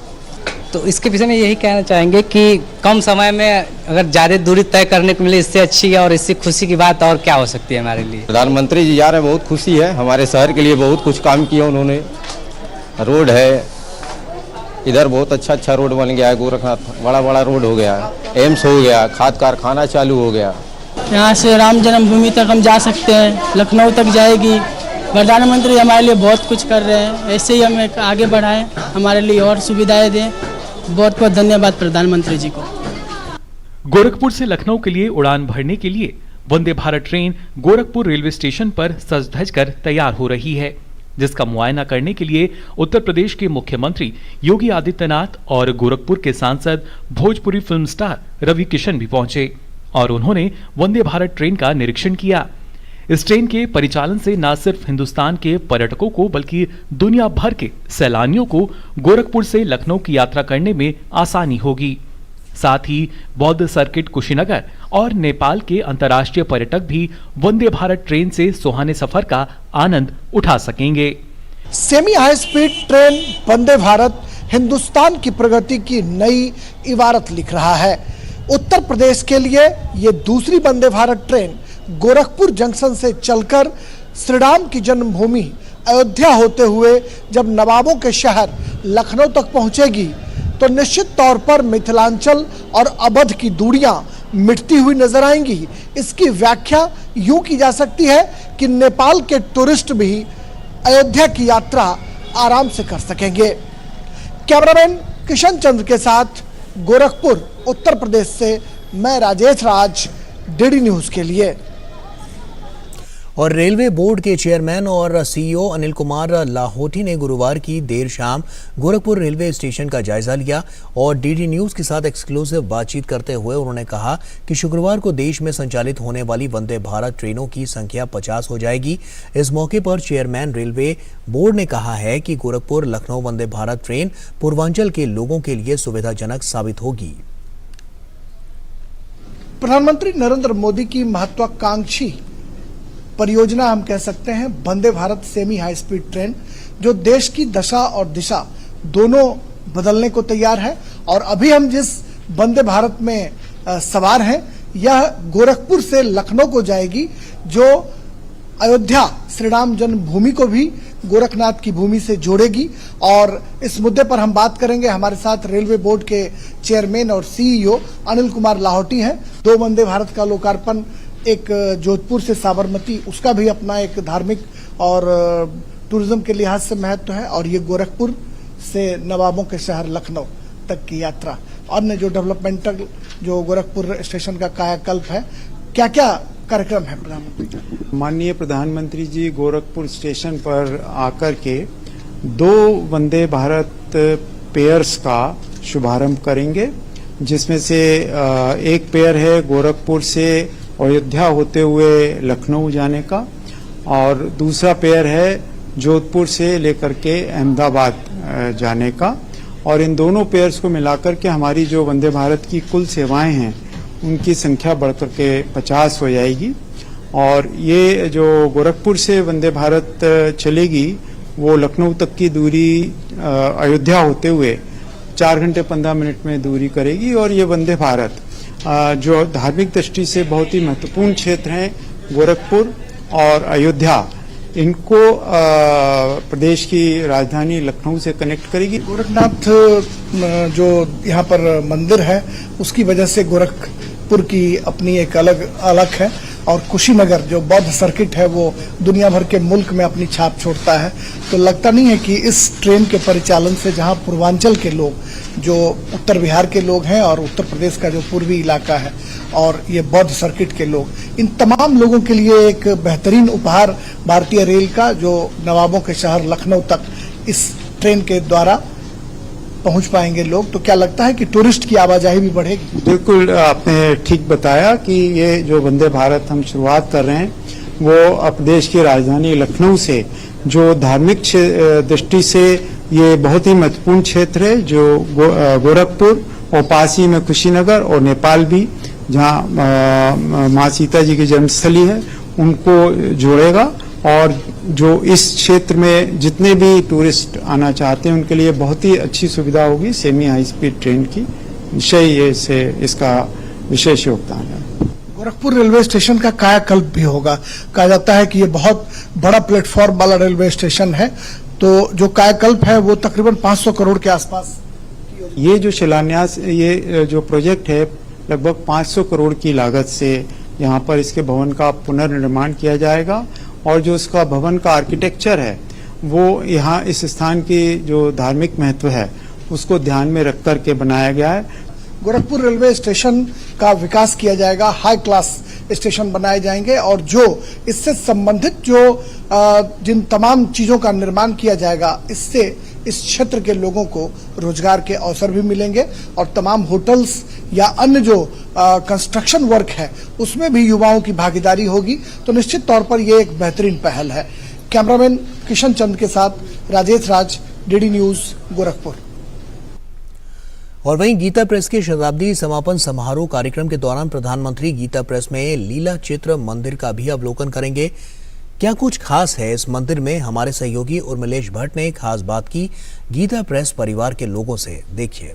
तो इसके पीछे में यही कहना चाहेंगे कि कम समय में अगर ज़्यादा दूरी तय करने को मिले, इससे अच्छी और इससे खुशी की बात और क्या हो सकती है हमारे लिए। प्रधानमंत्री जी जा रहे हैं, बहुत खुशी है। हमारे शहर के लिए बहुत कुछ काम किया उन्होंने। रोड है इधर, बहुत अच्छा रोड बन गया है। गोरखनाथ बड़ा रोड हो गया, एम्स हो गया, खाद कारखाना चालू हो गया। यहाँ से राम जन्मभूमि तक हम जा सकते हैं, लखनऊ तक जाएगी। प्रधानमंत्री हमारे लिए बहुत कुछ कर रहे हैं, ऐसे ही हम आगे बढ़ाएं, हमारे लिए और सुविधाएं दें। बहुत बहुत धन्यवाद प्रधानमंत्री जी को। गोरखपुर से लखनऊ के लिए उड़ान भरने के लिए Vande Bharat train Gorakhpur railway station पर सज धज कर तैयार हो रही है, जिसका मुआयना करने के लिए उत्तर प्रदेश के मुख्यमंत्री योगी आदित्यनाथ और गोरखपुर के सांसद भोजपुरी फिल्म स्टार रवि किशन भी पहुंचे और उन्होंने वंदे भारत ट्रेन का निरीक्षण किया। इस ट्रेन के परिचालन से न सिर्फ हिंदुस्तान के पर्यटकों को बल्कि दुनिया भर के सैलानियों को गोरखपुर से लखनऊ की यात्रा करने में आसानी होगी। साथ ही बौद्ध सर्किट कुशीनगर और नेपाल के अंतर्राष्ट्रीय पर्यटक भी वंदे भारत ट्रेन से सुहाने सफर का आनंद उठा सकेंगे। Semi high speed train Vande Bharat Hindustan की प्रगति की नई इबारत लिख रहा है। उत्तर प्रदेश के लिए ये दूसरी वंदे भारत ट्रेन गोरखपुर जंक्शन से चलकर श्री राम की जन्मभूमि अयोध्या होते हुए जब नवाबों के शहर लखनऊ तक पहुंचेगी तो निश्चित तौर पर मिथिलांचल और अवध की दूरियां मिटती हुई नजर आएंगी। इसकी व्याख्या यूं की जा सकती है कि नेपाल के टूरिस्ट भी अयोध्या की यात्रा आराम से कर सकेंगे। कैमरामैन किशन चंद्र के साथ गोरखपुर उत्तर प्रदेश से मैं राजेश राज, डीडी न्यूज के लिए। और रेलवे बोर्ड के चेयरमैन और सीईओ अनिल कुमार लाहोटी ने गुरुवार की देर शाम गोरखपुर रेलवे स्टेशन का जायजा लिया और डीडी न्यूज के साथ एक्सक्लूसिव बातचीत करते हुए उन्होंने कहा कि शुक्रवार को देश में संचालित होने वाली वंदे भारत ट्रेनों की संख्या 50 हो जाएगी। इस मौके पर चेयरमैन रेलवे बोर्ड ने कहा है कि गोरखपुर लखनऊ वंदे भारत ट्रेन पूर्वांचल के लोगों के लिए सुविधाजनक साबित होगी। प्रधानमंत्री नरेंद्र मोदी की महत्वाकांक्षी परियोजना हम कह सकते हैं Vande Bharat semi high speed train, जो देश की दशा और दिशा दोनों बदलने को तैयार है। और अभी हम जिस वंदे भारत में सवार हैं यह गोरखपुर से लखनऊ को जाएगी, जो अयोध्या श्री राम जन्मभूमि को भी गोरखनाथ की भूमि से जोड़ेगी। और इस मुद्दे पर हम बात करेंगे। हमारे साथ रेलवे बोर्ड के चेयरमैन और सीईओ अनिल कुमार लाहोटी हैं। 2 वंदे भारत का लोकार्पण, एक जोधपुर से साबरमती, उसका भी अपना एक धार्मिक और टूरिज्म के लिहाज से महत्व है। और ये गोरखपुर से नवाबों के शहर लखनऊ तक की यात्रा, अन्य जो डेवलपमेंटल जो गोरखपुर स्टेशन का कायाकल्प है, क्या क्या कार्यक्रम है प्रधानमंत्री? माननीय प्रधानमंत्री जी गोरखपुर स्टेशन पर आकर के 2 वंदे भारत पेयर्स का शुभारंभ करेंगे, जिसमें से एक पेयर है गोरखपुर से अयोध्या होते हुए लखनऊ जाने का और दूसरा पेयर है जोधपुर से लेकर के अहमदाबाद जाने का। और इन दोनों पेयर्स को मिलाकर के हमारी जो वंदे भारत की कुल सेवाएं हैं उनकी संख्या बढ़कर के 50 हो जाएगी। और ये जो गोरखपुर से वंदे भारत चलेगी वो लखनऊ तक की दूरी अयोध्या होते हुए 4 घंटे 15 मिनट में दूरी करेगी। और ये वंदे भारत जो धार्मिक दृष्टि से बहुत ही महत्वपूर्ण क्षेत्र हैं, गोरखपुर और अयोध्या, इनको प्रदेश की राजधानी लखनऊ से कनेक्ट करेगी। गोरखनाथ जो यहाँ पर मंदिर है उसकी वजह से गोरखपुर की अपनी एक अलग है। और कुशीनगर जो बौद्ध सर्किट है वो दुनिया भर के मुल्क में अपनी छाप छोड़ता है। तो लगता नहीं है कि इस ट्रेन के परिचालन से जहां पूर्वांचल के लोग, जो उत्तर बिहार के लोग हैं और उत्तर प्रदेश का जो पूर्वी इलाका है और ये बौद्ध सर्किट के लोग, इन तमाम लोगों के लिए एक बेहतरीन उपहार भारतीय रेल का, जो नवाबों के शहर लखनऊ तक इस ट्रेन के द्वारा पहुंच पाएंगे लोग। तो क्या लगता है कि टूरिस्ट की आवाजाही भी बढ़ेगी? बिल्कुल आपने ठीक बताया कि ये जो वंदे भारत हम शुरुआत कर रहे हैं वो प्रदेश की राजधानी लखनऊ से, जो धार्मिक दृष्टि से ये बहुत ही महत्वपूर्ण क्षेत्र है, जो गोरखपुर और पास ही में कुशीनगर और नेपाल भी, जहाँ माँ सीता जी की जन्मस्थली है, उनको जोड़ेगा। और जो इस क्षेत्र में जितने भी टूरिस्ट आना चाहते हैं उनके लिए बहुत ही अच्छी सुविधा होगी सेमी हाई स्पीड ट्रेन की। निश्चय से इसका विशेष योगदान है। गोरखपुर रेलवे स्टेशन का कायाकल्प भी होगा। कहा जाता है कि ये बहुत बड़ा प्लेटफॉर्म वाला रेलवे स्टेशन है, तो जो कायाकल्प है वो तकरीबन 500 करोड़ के आसपास। ये जो शिलान्यास, ये जो प्रोजेक्ट है लगभग 500 करोड़ की लागत से यहाँ पर इसके भवन का पुनर्निर्माण किया जाएगा। और जो उसका भवन का आर्किटेक्चर है वो यहाँ इस स्थान की जो धार्मिक महत्व है उसको ध्यान में रख कर के बनाया गया है। गोरखपुर रेलवे स्टेशन का विकास किया जाएगा, हाई क्लास स्टेशन बनाए जाएंगे और जो इससे संबंधित जो जिन तमाम चीजों का निर्माण किया जाएगा, इससे इस क्षेत्र के लोगों को रोजगार के अवसर भी मिलेंगे और तमाम होटल्स या अन्य जो कंस्ट्रक्शन वर्क है उसमें भी युवाओं की भागीदारी होगी। तो निश्चित तौर पर यह एक बेहतरीन पहल है। कैमरामैन किशन चंद के साथ राजेश राज, डीडी न्यूज, गोरखपुर। और वहीं गीता प्रेस के शताब्दी समापन समारोह कार्यक्रम के दौरान प्रधानमंत्री गीता प्रेस में लीला चित्र मंदिर का भी अवलोकन करेंगे। क्या कुछ खास है इस मंदिर में, हमारे सहयोगी उर्मिलेश भट्ट ने खास बात की गीता प्रेस परिवार के लोगों से। देखिए।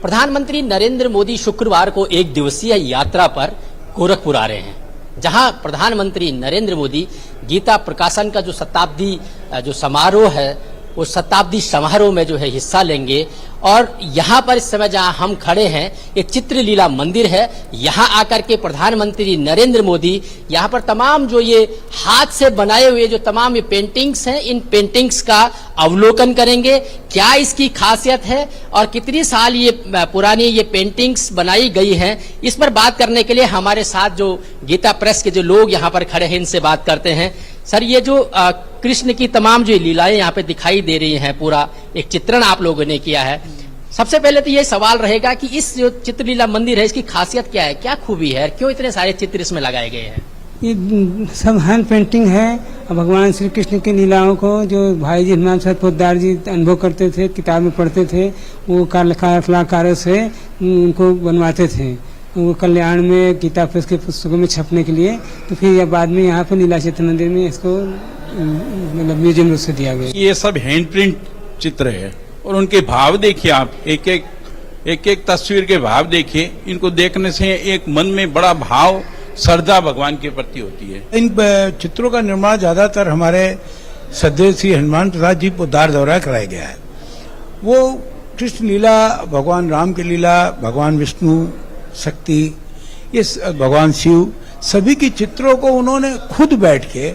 प्रधानमंत्री नरेंद्र मोदी शुक्रवार को एक दिवसीय यात्रा पर गोरखपुर आ रहे हैं, जहां प्रधानमंत्री नरेंद्र मोदी गीता प्रकाशन का जो शताब्दी जो समारोह है वो शताब्दी समारोह में जो है हिस्सा लेंगे। और यहाँ पर इस समय जहाँ हम खड़े हैं ये चित्रलीला मंदिर है। यहाँ आकर के प्रधानमंत्री नरेंद्र मोदी यहाँ पर तमाम जो ये हाथ से बनाए हुए जो तमाम ये पेंटिंग्स हैं, इन पेंटिंग्स का अवलोकन करेंगे। क्या इसकी खासियत है और कितनी साल ये पुरानी ये पेंटिंग्स बनाई गई हैं, इस पर बात करने के लिए हमारे साथ जो गीता प्रेस के जो लोग यहाँ पर खड़े हैं इनसे बात करते हैं। सर, ये जो कृष्ण की तमाम जो लीलाएं यहाँ पे दिखाई दे रही हैं, पूरा एक चित्रण आप लोगों ने किया है। सबसे पहले तो ये सवाल रहेगा कि इस जो चित्रलीला मंदिर है इसकी खासियत क्या है, क्या खूबी है, क्यों इतने सारे चित्र इसमें लगाए गए हैं? ये सब हैंड पेंटिंग है भगवान श्री कृष्ण की लीलाओं को जो भाई जी हनुमान साहब पोद्दार जी अनुभव करते थे, किताब में पढ़ते थे, वो कलाकारों से उनको बनवाते थे, वो कल्याण में गीता प्रेस के पुस्तकों में छपने के लिए। तो फिर यह बाद में यहाँ पर लीला चित्र मंदिर में इसको मतलब म्यूजियम रूप से दिया गया। ये सब हैंड प्रिंट चित्र है और उनके भाव देखिए आप, एक एक तस्वीर के भाव देखिए। इनको देखने से एक मन में बड़ा भाव श्रद्धा भगवान के प्रति होती है। इन चित्रों का निर्माण ज्यादातर हमारे श्रद्धेय श्री हनुमान प्रसाद जी पोद्दार द्वारा कराया गया है। वो कृष्ण लीला, भगवान राम की लीला, भगवान विष्णु, शक्ति, ये भगवान शिव, सभी की चित्रों को उन्होंने खुद बैठ के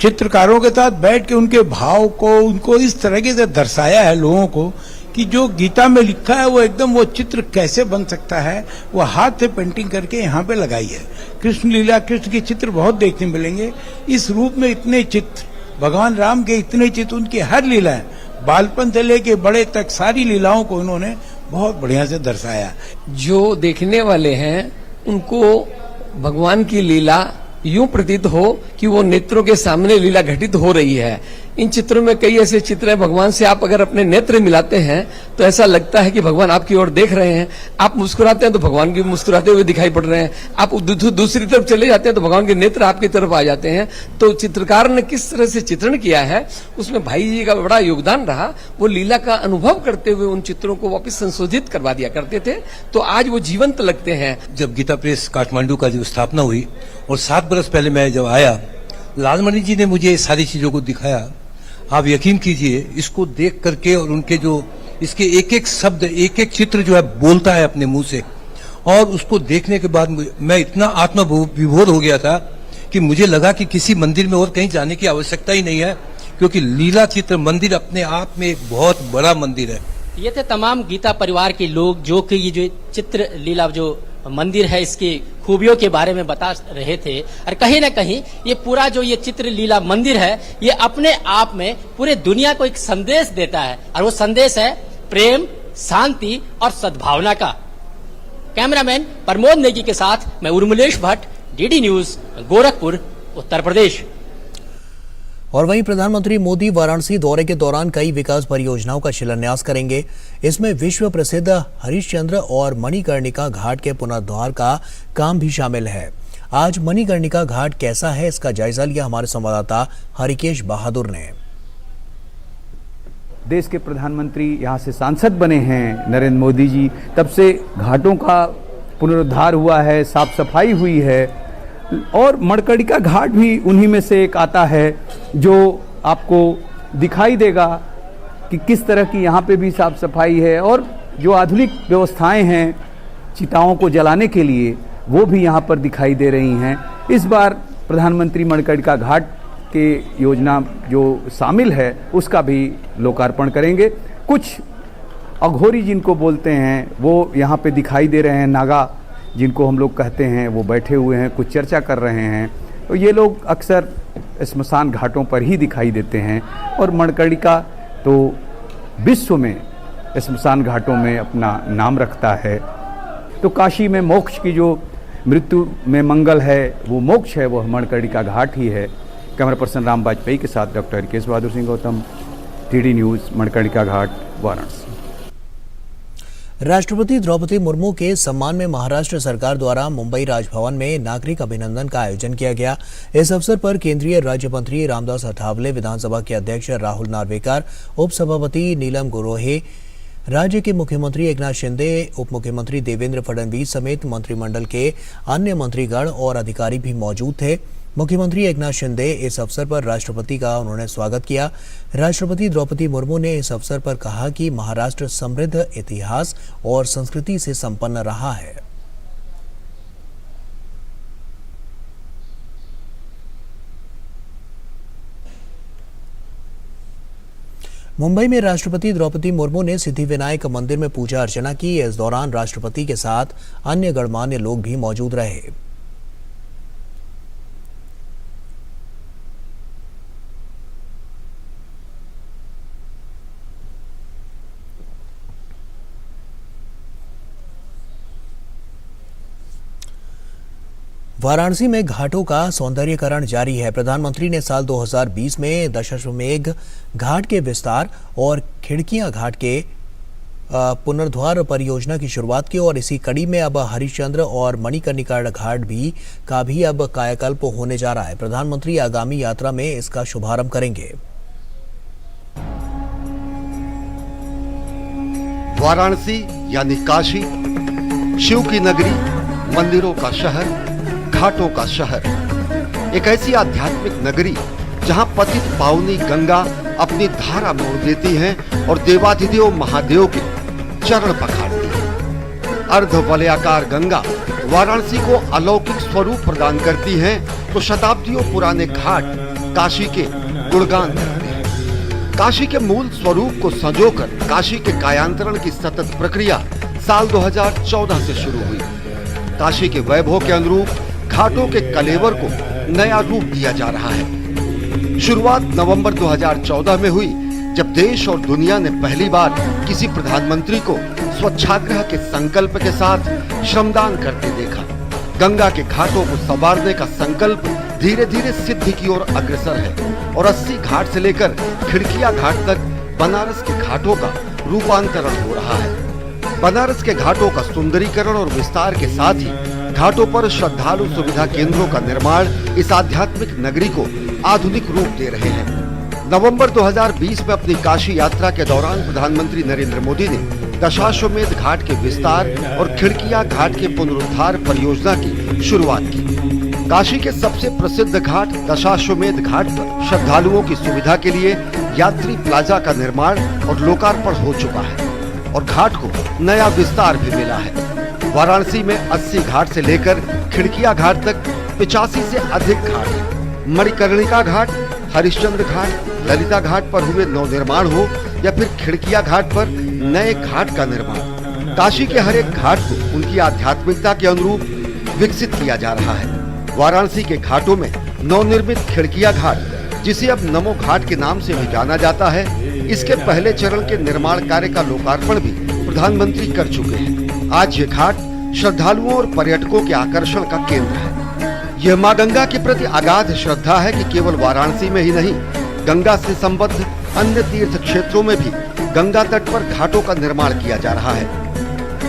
चित्रकारों के साथ बैठ के उनके भाव को उनको इस तरीके से दर्शाया है लोगों को कि जो गीता में लिखा है वो एकदम वो चित्र कैसे बन सकता है, वो हाथ से पेंटिंग करके यहाँ पे लगाई है। कृष्ण लीला, कृष्ण के चित्र बहुत देखने मिलेंगे इस रूप में। इतने चित्र भगवान राम के, इतने चित्र, उनकी हर लीलाएं बालपन से लेके बड़े तक सारी लीलाओं को उन्होंने बहुत बढ़िया से दर्शाया। जो देखने वाले हैं उनको भगवान की लीला यूं प्रतीत हो कि वो नेत्रों के सामने लीला घटित हो रही है। इन चित्रों में कई ऐसे चित्र हैं, भगवान से आप अगर अपने नेत्र मिलाते हैं तो ऐसा लगता है कि भगवान आपकी ओर देख रहे हैं। आप मुस्कुराते हैं तो भगवान की मुस्कुराते हुए दिखाई पड़ रहे हैं। आप दूसरी तरफ चले जाते हैं तो भगवान के नेत्र आपकी तरफ आ जाते हैं। तो चित्रकार ने किस तरह से चित्रण किया है उसमें भाई जी का बड़ा योगदान रहा। वो लीला का अनुभव करते हुए उन चित्रों को वापिस संशोधित करवा दिया करते थे, तो आज वो जीवंत लगते हैं। जब गीता प्रेस काठमांडू का जो स्थापना हुई और 7 बरस पहले मैं जब आया, लालमणि जी ने मुझे सारी चीजों को दिखाया। आप यकीन कीजिए, इसको देख करके और उनके जो इसके एक एक शब्द, एक एक चित्र जो है बोलता है अपने मुंह से, और उसको देखने के बाद मैं इतना आत्मविभोर हो गया था कि मुझे लगा कि किसी मंदिर में और कहीं जाने की आवश्यकता ही नहीं है, क्योंकि लीला चित्र मंदिर अपने आप में एक बहुत बड़ा मंदिर है। ये थे तमाम गीता परिवार के लोग जो कि ये जो चित्र लीला जो मंदिर है इसकी खूबियों के बारे में बता रहे थे। और कहीं ना कहीं ये पूरा जो ये चित्र लीला मंदिर है ये अपने आप में पूरे दुनिया को एक संदेश देता है, और वो संदेश है प्रेम, शांति और सद्भावना का। कैमरामैन प्रमोद नेगी के साथ मैं उर्मिलेश भट्ट, डीडी न्यूज, गोरखपुर, उत्तर प्रदेश। और वहीं प्रधानमंत्री मोदी वाराणसी दौरे के दौरान कई विकास परियोजनाओं का शिलान्यास करेंगे। इसमें विश्व प्रसिद्ध हरिश्चंद्र और मणिकर्णिका घाट के पुनरुद्धार का काम भी शामिल है। आज मणिकर्णिका घाट कैसा है इसका जायजा लिया हमारे संवाददाता हरिकेश बहादुर ने। देश के प्रधानमंत्री यहाँ से सांसद बने हैं नरेंद्र मोदी जी, तब से घाटों का पुनरुद्धार हुआ है, साफ सफाई हुई है, और मणिकर्णिका घाट भी उन्हीं में से एक आता है जो आपको दिखाई देगा कि किस तरह की यहाँ पे भी साफ सफाई है, और जो आधुनिक व्यवस्थाएं हैं चिताओं को जलाने के लिए वो भी यहाँ पर दिखाई दे रही हैं। इस बार प्रधानमंत्री मणिकर्णिका घाट के योजना जो शामिल है उसका भी लोकार्पण करेंगे। कुछ अघोरी जिनको बोलते हैं वो यहाँ पे दिखाई दे रहे हैं, नागा जिनको हम लोग कहते हैं, वो बैठे हुए हैं, कुछ चर्चा कर रहे हैं। तो ये लोग अक्सर स्मशान घाटों पर ही दिखाई देते हैं, और मणिकर्णिका तो विश्व में स्मशान घाटों में अपना नाम रखता है। तो काशी में मोक्ष की जो मृत्यु में मंगल है, वो मोक्ष है, वो मणिकर्णिका घाट ही है। कैमरा पर्सन राम वाजपेयी के साथ doctor Harikesh Bahadur Singh Gautam, DD news, Manikarnika घाट, वाराणसी। राष्ट्रपति द्रौपदी मुर्मू के सम्मान में महाराष्ट्र सरकार द्वारा मुंबई राजभवन में नागरिक अभिनंदन का आयोजन किया गया। इस अवसर पर केंद्रीय राज्य मंत्री रामदास अठावले, विधानसभा के अध्यक्ष राहुल नार्वेकर, उप सभापति नीलम गोरोहे, राज्य के मुख्यमंत्री एकनाथ शिंदे, उप मुख्यमंत्री देवेंद्र फडणवीस समेत मंत्रिमंडल के अन्य मंत्रीगण और अधिकारी भी मौजूद थे। मुख्यमंत्री एकनाथ शिंदे इस अवसर पर राष्ट्रपति का उन्होंने स्वागत किया। राष्ट्रपति द्रौपदी मुर्मू ने इस अवसर पर कहा कि महाराष्ट्र समृद्ध इतिहास और संस्कृति से संपन्न रहा है। मुंबई में राष्ट्रपति द्रौपदी मुर्मू ने सिद्धिविनायक मंदिर में पूजा अर्चना की। इस दौरान राष्ट्रपति के साथ अन्य गणमान्य लोग भी मौजूद रहे। वाराणसी में घाटों का सौंदर्यीकरण जारी है। प्रधानमंत्री ने साल 2020 में दशाश्वमेध घाट के विस्तार और खिड़कियां घाट के पुनर्द्वार परियोजना की शुरुआत की और इसी कड़ी में अब हरिश्चंद्र और मणिकर्णिका घाट का भी अब कायाकल्प होने जा रहा है। प्रधानमंत्री आगामी यात्रा में इसका शुभारंभ करेंगे। वाराणसी यानी काशी, शिव की नगरी, मंदिरों का शहर, घाटों का शहर, एक ऐसी आध्यात्मिक नगरी जहां पतित पावनी गंगा अपनी धारा मोड़ देती है और देवाधिदेव महादेव के चरण पखारती है। अर्धवलयाकार गंगा वाराणसी को अलौकिक स्वरूप प्रदान करती है तो शताब्दियों पुराने घाट काशी के गुणगान करते हैं। काशी के मूल स्वरूप को संजोकर काशी के कायांतरण की सतत प्रक्रिया साल 2014 से शुरू हुई। काशी के वैभव के अनुरूप घाटों के कलेवर को नया रूप दिया जा रहा है। शुरुआत नवंबर 2014 में हुई जब देश और दुनिया ने पहली बार किसी प्रधानमंत्री को स्वच्छाग्रह के संकल्प के साथ श्रमदान करते देखा। गंगा के घाटों को संवारने का संकल्प धीरे धीरे सिद्धि की ओर अग्रसर है और 80 घाट से लेकर खिड़किया घाट तक बनारस के घाटों का रूपांतरण हो रहा है। बनारस के घाटों का सुंदरीकरण और विस्तार के साथ ही घाटों पर श्रद्धालु सुविधा केंद्रों का निर्माण इस आध्यात्मिक नगरी को आधुनिक रूप दे रहे हैं। नवंबर 2020 में अपनी काशी यात्रा के दौरान प्रधानमंत्री नरेंद्र मोदी ने दशाश्वमेध घाट के विस्तार और खिड़किया घाट के पुनरुद्धार परियोजना की शुरुआत की। काशी के सबसे प्रसिद्ध घाट दशाश्वमेध घाट पर श्रद्धालुओं की सुविधा के लिए यात्री प्लाजा का निर्माण और लोकार्पण हो चुका है और घाट को नया विस्तार भी मिला है। वाराणसी में 80 घाट से लेकर खिड़किया घाट तक 85 से अधिक घाट हैं। मणिकर्णिका घाट, हरिश्चंद्र घाट, ललिता घाट पर हुए नवनिर्माण हो या फिर खिड़किया घाट पर नए घाट का निर्माण, काशी के हर एक घाट को उनकी आध्यात्मिकता के अनुरूप विकसित किया जा रहा है। वाराणसी के घाटों में नवनिर्मित खिड़किया घाट, जिसे अब नमो घाट के नाम से भी जाना जाता है, इसके पहले चरण के निर्माण कार्य का लोकार्पण भी प्रधानमंत्री कर चुके हैं। आज ये घाट श्रद्धालुओं और पर्यटकों के आकर्षण का केंद्र है। यह मां गंगा के प्रति अगाध श्रद्धा है कि केवल वाराणसी में ही नहीं, गंगा से संबद्ध अन्य तीर्थ क्षेत्रों में भी गंगा तट पर घाटों का निर्माण किया जा रहा है।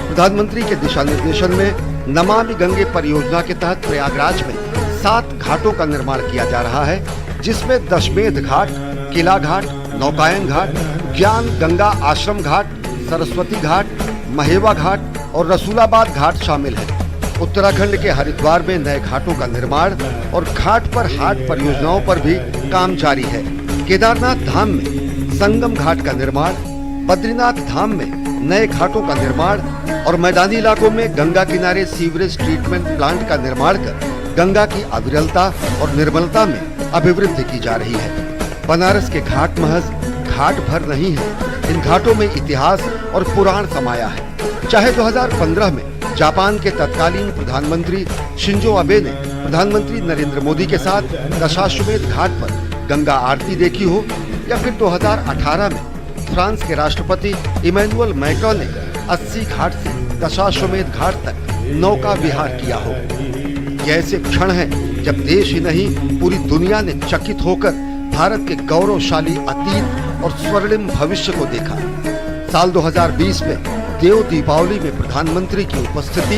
प्रधानमंत्री के दिशा निर्देशन में नमामि गंगे परियोजना के तहत प्रयागराज में 7 घाटों का निर्माण किया जा रहा है, जिसमें दशमेध घाट, किला घाट, नौकायन घाट, ज्ञान गंगा आश्रम घाट, सरस्वती घाट, महेवा घाट और रसूलाबाद घाट शामिल है। उत्तराखंड के हरिद्वार में नए घाटों का निर्माण और घाट पर हाट परियोजनाओं पर भी काम जारी है। केदारनाथ धाम में संगम घाट का निर्माण, बद्रीनाथ धाम में नए घाटों का निर्माण और मैदानी इलाकों में गंगा किनारे सीवरेज ट्रीटमेंट प्लांट का निर्माण कर गंगा की अविरलता और निर्मलता में अभिवृद्धि की जा रही है। बनारस के घाट महज घाट भर नहीं है, इन घाटों में इतिहास और पुराण समाया है। चाहे 2015 में जापान के तत्कालीन प्रधानमंत्री शिंजो अबे ने प्रधानमंत्री नरेंद्र मोदी के साथ दशाश्वमेध घाट पर गंगा आरती देखी हो, या फिर 2018 में फ्रांस के राष्ट्रपति इमैनुअल मैक्रोन ने 80 घाट से दशाश्वमेध घाट तक नौका विहार किया हो। ये ऐसे क्षण हैं जब देश ही नहीं पूरी दुनिया ने चकित होकर भारत के गौरवशाली अतीत और स्वर्णिम भविष्य को देखा। साल 2020 में देव दीपावली में प्रधानमंत्री की उपस्थिति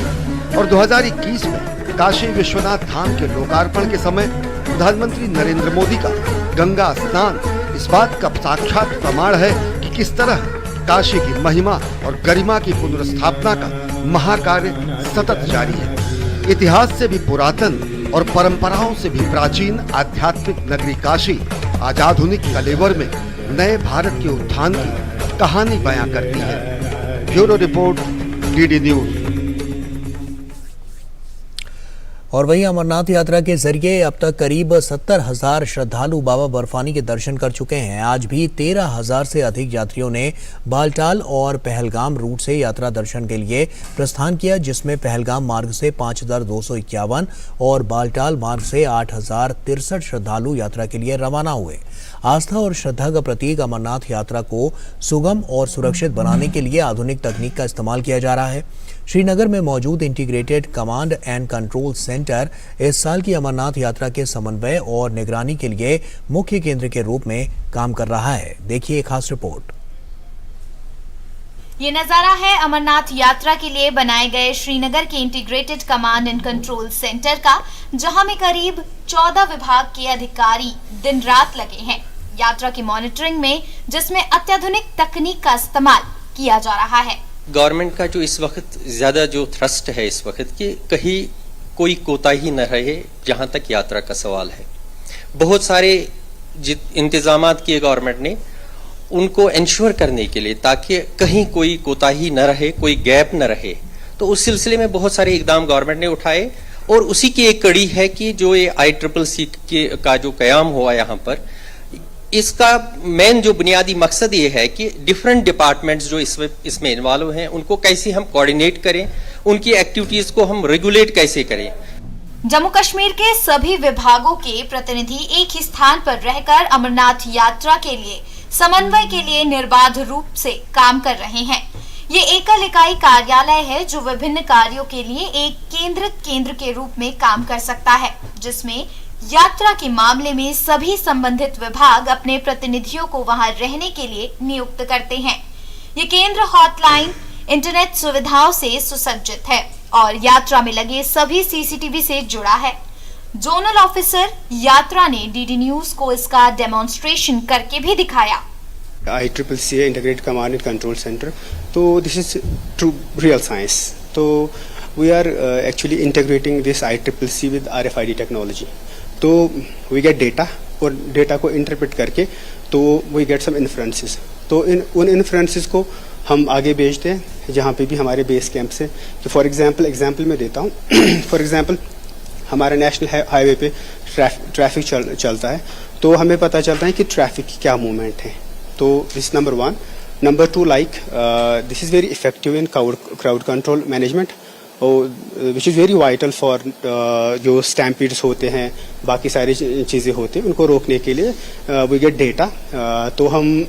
और 2021 में काशी विश्वनाथ धाम के लोकार्पण के समय प्रधानमंत्री नरेंद्र मोदी का गंगा स्नान इस बात का साक्षात प्रमाण है कि किस तरह काशी की महिमा और गरिमा की पुनर्स्थापना का महाकार्य सतत जारी है। इतिहास से भी पुरातन और परंपराओं से भी प्राचीन आध्यात्मिक नगरी काशी आज आधुनिक कलेवर में नए भारत के उत्थान की कहानी बयां करती है। Bureau report, DD news. और वहीं अमरनाथ यात्रा के जरिए अब तक करीब 70,000 श्रद्धालु बाबा बर्फानी के दर्शन कर चुके हैं। आज भी 13,000 से अधिक यात्रियों ने बालटाल और पहलगाम रूट से यात्रा दर्शन के लिए प्रस्थान किया, जिसमें पहलगाम मार्ग से 5,251 और बालटाल मार्ग से 8,063 श्रद्धालु यात्रा के लिए रवाना हुए। आस्था और श्रद्धा का प्रतीक अमरनाथ यात्रा को सुगम और सुरक्षित बनाने के लिए आधुनिक तकनीक का इस्तेमाल किया जा रहा है। श्रीनगर में मौजूद integrated command and control centre इस साल की अमरनाथ यात्रा के समन्वय और निगरानी के लिए मुख्य केंद्र के रूप में काम कर रहा है। देखिए एक खास रिपोर्ट। ये नजारा है अमरनाथ यात्रा के लिए बनाए गए श्रीनगर के integrated command and control centre का, जहां में करीब 14 विभाग के अधिकारी दिन रात लगे हैं यात्रा की मॉनिटरिंग में, जिसमें अत्याधुनिक तकनीक का इस्तेमाल किया जा रहा है। गवर्नमेंट का जो इस वक्त ज्यादा जो थ्रस्ट है इस वक्त कि कहीं कोई कोताही न रहे जहां तक यात्रा का सवाल है। बहुत सारे इंतजामात किए गवर्नमेंट ने उनको इंश्योर करने के लिए, ताकि कहीं कोई कोताही न रहे, कोई गैप न रहे। तो उस सिलसिले में बहुत सारे इकदाम गवर्नमेंट ने उठाए और उसी की एक कड़ी है कि जो ये ICCC का जो कयाम हुआ यहाँ पर, इसका मेन जो बुनियादी मकसद ये है कि डिफरेंट डिपार्टमेंट्स जो इसमें इन्वॉल्व हैं उनको कैसे हम कोऑर्डिनेट करें, उनकी एक्टिविटीज को हम रेगुलेट कैसे करें। जम्मू कश्मीर के सभी विभागों के प्रतिनिधि एक ही स्थान पर रहकर अमरनाथ यात्रा के लिए समन्वय के लिए निर्बाध रूप से काम कर रहे हैं। ये एकल इकाई कार्यालय है जो विभिन्न कार्यों के लिए एक केंद्रित केंद्र के रूप में काम कर सकता है, जिसमें यात्रा के मामले में सभी संबंधित विभाग अपने प्रतिनिधियों को वहां रहने के लिए नियुक्त करते हैं। ये केंद्र हॉटलाइन, इंटरनेट सुविधाओं से सुसज्जित है और यात्रा में लगे सभी CCTV से जुड़ा है। जोनल ऑफिसर यात्रा ने डीडी न्यूज को इसका डेमोन्स्ट्रेशन करके भी दिखाया। ICCC integrated command and control centre, तो this is true real science. तो we are actually integrating this ICCC with RFID technology. तो वी गेट डेटा और डेटा को इंटरप्रेट करके तो वी गेट सम इन्फ्रेंसेस। तो उन इन्फ्रेंसेस को हम आगे भेजते हैं जहाँ पे भी हमारे बेस कैंप से। तो फॉर एग्जांपल मैं देता हूँ फॉर एग्जांपल हमारा नेशनल हाईवे पे ट्रैफिक चलता है, तो हमें पता चलता है कि ट्रैफिक की क्या मूवमेंट है। तो this number 1। Number 2, like this is very effective in crowd control management, which is very vital for जो स्टैम्पीड्स होते हैं, बाकी सारी चीज़ें होती हैं, उनको रोकने के लिए वी गेट डेटा। तो हम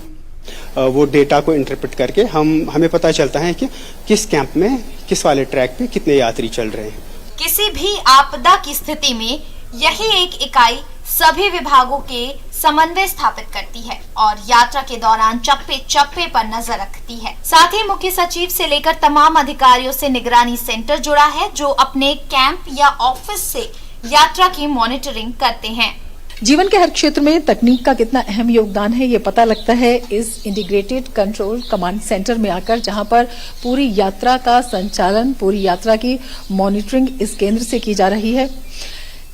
वो डेटा को इंटरप्रेट करके हमें पता चलता है कि किस कैंप में, किस वाले ट्रैक पे कितने यात्री चल रहे हैं। किसी भी आपदा की स्थिति में यही एक इकाई सभी विभागों के समन्वय स्थापित करती है और यात्रा के दौरान चप्पे चप्पे पर नजर रखती है। साथ ही मुख्य सचिव से लेकर तमाम अधिकारियों से निगरानी सेंटर जुड़ा है, जो अपने कैंप या ऑफिस से यात्रा की मॉनिटरिंग करते हैं। जीवन के हर क्षेत्र में तकनीक का कितना अहम योगदान है, ये पता लगता है इस इंटीग्रेटेड कंट्रोल कमांड सेंटर में आकर, जहां पर पूरी यात्रा का संचालन, पूरी यात्रा की मॉनिटरिंग इस केंद्र से की जा रही है।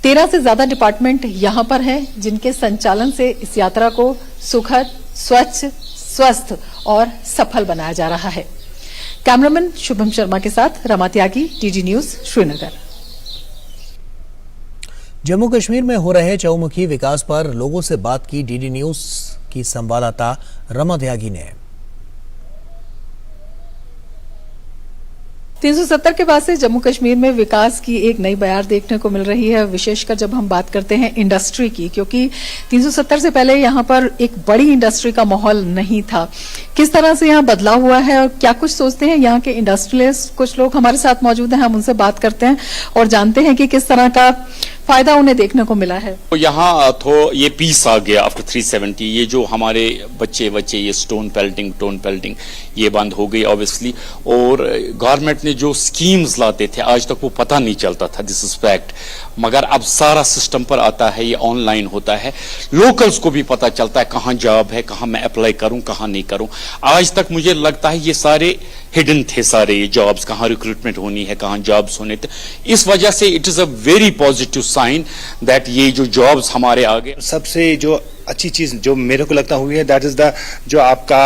13 से ज्यादा डिपार्टमेंट यहां पर हैं, जिनके संचालन से इस यात्रा को सुखद, स्वच्छ, स्वस्थ और सफल बनाया जा रहा है। कैमरामैन शुभम शर्मा के साथ रमा त्यागी, डीडी न्यूज, श्रीनगर। जम्मू कश्मीर में हो रहे चहुमुखी विकास पर लोगों से बात की डीडी न्यूज की संवाददाता रमा त्यागी ने। 370 के बाद से जम्मू कश्मीर में विकास की एक नई बयार देखने को मिल रही है, विशेषकर जब हम बात करते हैं इंडस्ट्री की, क्योंकि 370 से पहले यहाँ पर एक बड़ी इंडस्ट्री का माहौल नहीं था। किस तरह से यहाँ बदलाव हुआ है और क्या कुछ सोचते हैं यहाँ के इंडस्ट्रियलिस्ट, कुछ लोग हमारे साथ मौजूद हैं, हम उनसे बात करते हैं और जानते हैं कि किस तरह का फायदा उन्हें देखने को मिला है? तो यहाँ तो ये पीस आ गया आफ्टर 370। ये जो हमारे बच्चे ये स्टोन पेल्टिंग ये बंद हो गई ऑब्वियसली। और गवर्नमेंट ने जो स्कीम्स लाते थे आज तक वो पता नहीं चलता था, दिस इज फैक्ट। मगर अब सारा सिस्टम पर आता है, ये ऑनलाइन होता है, लोकल्स को भी पता चलता है कहाँ जॉब है, कहाँ मैं अप्लाई करूं, कहाँ नहीं करूं। आज तक मुझे लगता है ये सारे हिडन थे, सारे ये जॉब्स, कहाँ रिक्रूटमेंट होनी है, कहाँ जॉब्स होने थे। इस वजह से it is a very positive sign that ये जो जॉब्स हमारे आगे। सबसे जो अच्छी चीज जो मेरे को लगता हुई है दैट इज द जो आपका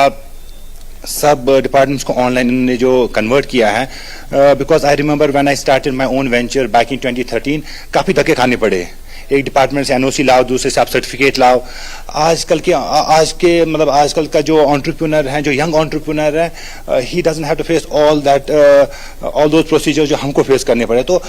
सब डिपार्टमेंट्स को ऑनलाइन इन्होंने जो कन्वर्ट किया है। Because I remember when I started my own venture back in 2013 काफी धक्के खाने पड़े। एक डिपार्टमेंट से एनओसी लाओ, दूसरे से आप सर्टिफिकेट लाओ। आजकल का जो एंटरप्रेन्योर है, जो यंग एंटरप्रेन्योर है, he doesn't have to face all those procedure जो हमको फेस करने पड़े। तो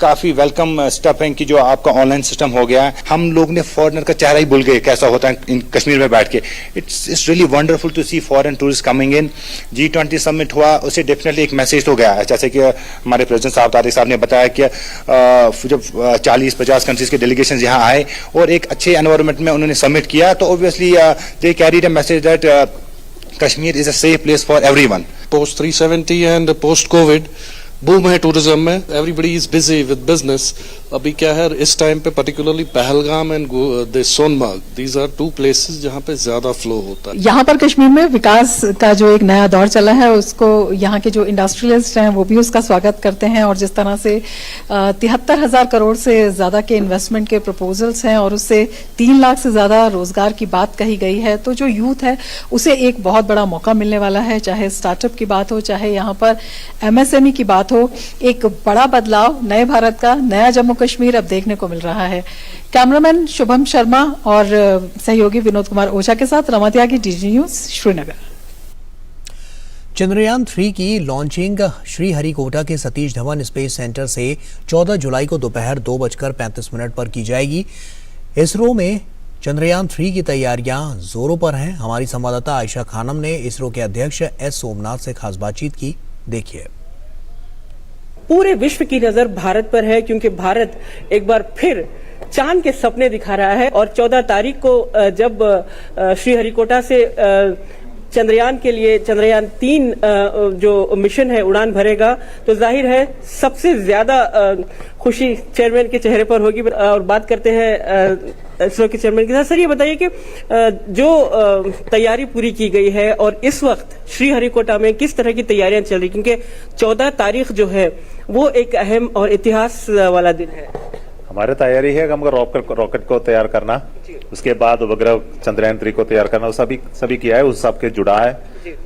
काफी वेलकम स्टेप है कि जो आपका ऑनलाइन सिस्टम हो गया है। हम लोग ने फॉरेनर का चेहरा ही भूल गए कैसा होता है इन कश्मीर में बैठ के। It's really wonderful to see foreign tourist coming in. G20 summit हुआ, उससे डेफिनेटली एक मैसेज तो गया है, जैसे कि हमारे प्रेसिडेंट साहब तारिक साहब ने बताया कि जब 40-50 कंट्रीज के डेलीगेशन यहाँ आए और एक अच्छे एनवायरनमेंट में उन्होंने समिट किया, तो obviously they carried a message that Kashmir is a safe place for everyone. Post 370 and post covid boom है टूरिज्म में, everybody is busy with business. अभी क्या है इस टाइम पे particularly Pahalgam and Sonamarg, these are two places जहाँ पे ज्यादा फ्लो होता है। यहाँ पर कश्मीर में विकास का जो एक नया दौर चला है उसको यहाँ के जो इंडस्ट्रियलिस्ट हैं वो भी उसका स्वागत करते हैं। और जिस तरह से 73,000 करोड़ से ज्यादा के इन्वेस्टमेंट के प्रपोजल्स हैं और उससे 3 लाख से ज्यादा रोजगार की बात कही गई है, तो जो यूथ है उसे एक बहुत बड़ा मौका मिलने वाला है। चाहे स्टार्टअप की बात हो, चाहे यहाँ पर MSME की बात हो, एक बड़ा बदलाव नए भारत का, नया जम्मू कश्मीर अब देखने को मिल रहा है। कैमरामैन शुभम शर्मा और सहयोगी विनोद कुमार ओझा के साथ रमा त्यागी, DD न्यूज, श्रीनगर। चंद्रयान 3 की लॉन्चिंग श्रीहरिकोटा के सतीश धवन स्पेस सेंटर से 14 जुलाई को दोपहर 2:35 पर की जाएगी। इसरो में चंद्रयान 3 की तैयारियां जोरों पर हैं। हमारी संवाददाता आयशा खानम ने इसरो के अध्यक्ष S सोमनाथ से खास बातचीत की, देखिए। पूरे विश्व की नजर भारत पर है क्योंकि भारत एक बार फिर चांद के सपने दिखा रहा है। और 14 तारीख को जब श्रीहरिकोटा से चंद्रयान के लिए चंद्रयान 3 जो मिशन है उड़ान भरेगा, तो जाहिर है सबसे ज्यादा खुशी चेयरमैन के चेहरे पर होगी। और बात करते हैं इसरो के चेयरमैन के साथ। सर, ये बताइए कि जो तैयारी पूरी की गई है और इस वक्त श्रीहरिकोटा में किस तरह की तैयारियां चल रही, क्योंकि 14 तारीख जो है वो एक अहम और इतिहास वाला दिन है। हमारी तैयारी है हमको रॉकेट को तैयार करना, उसके बाद उपग्रह चंद्रयान 3 को तैयार करना, सभी किया है, उस सब के जुड़ा है।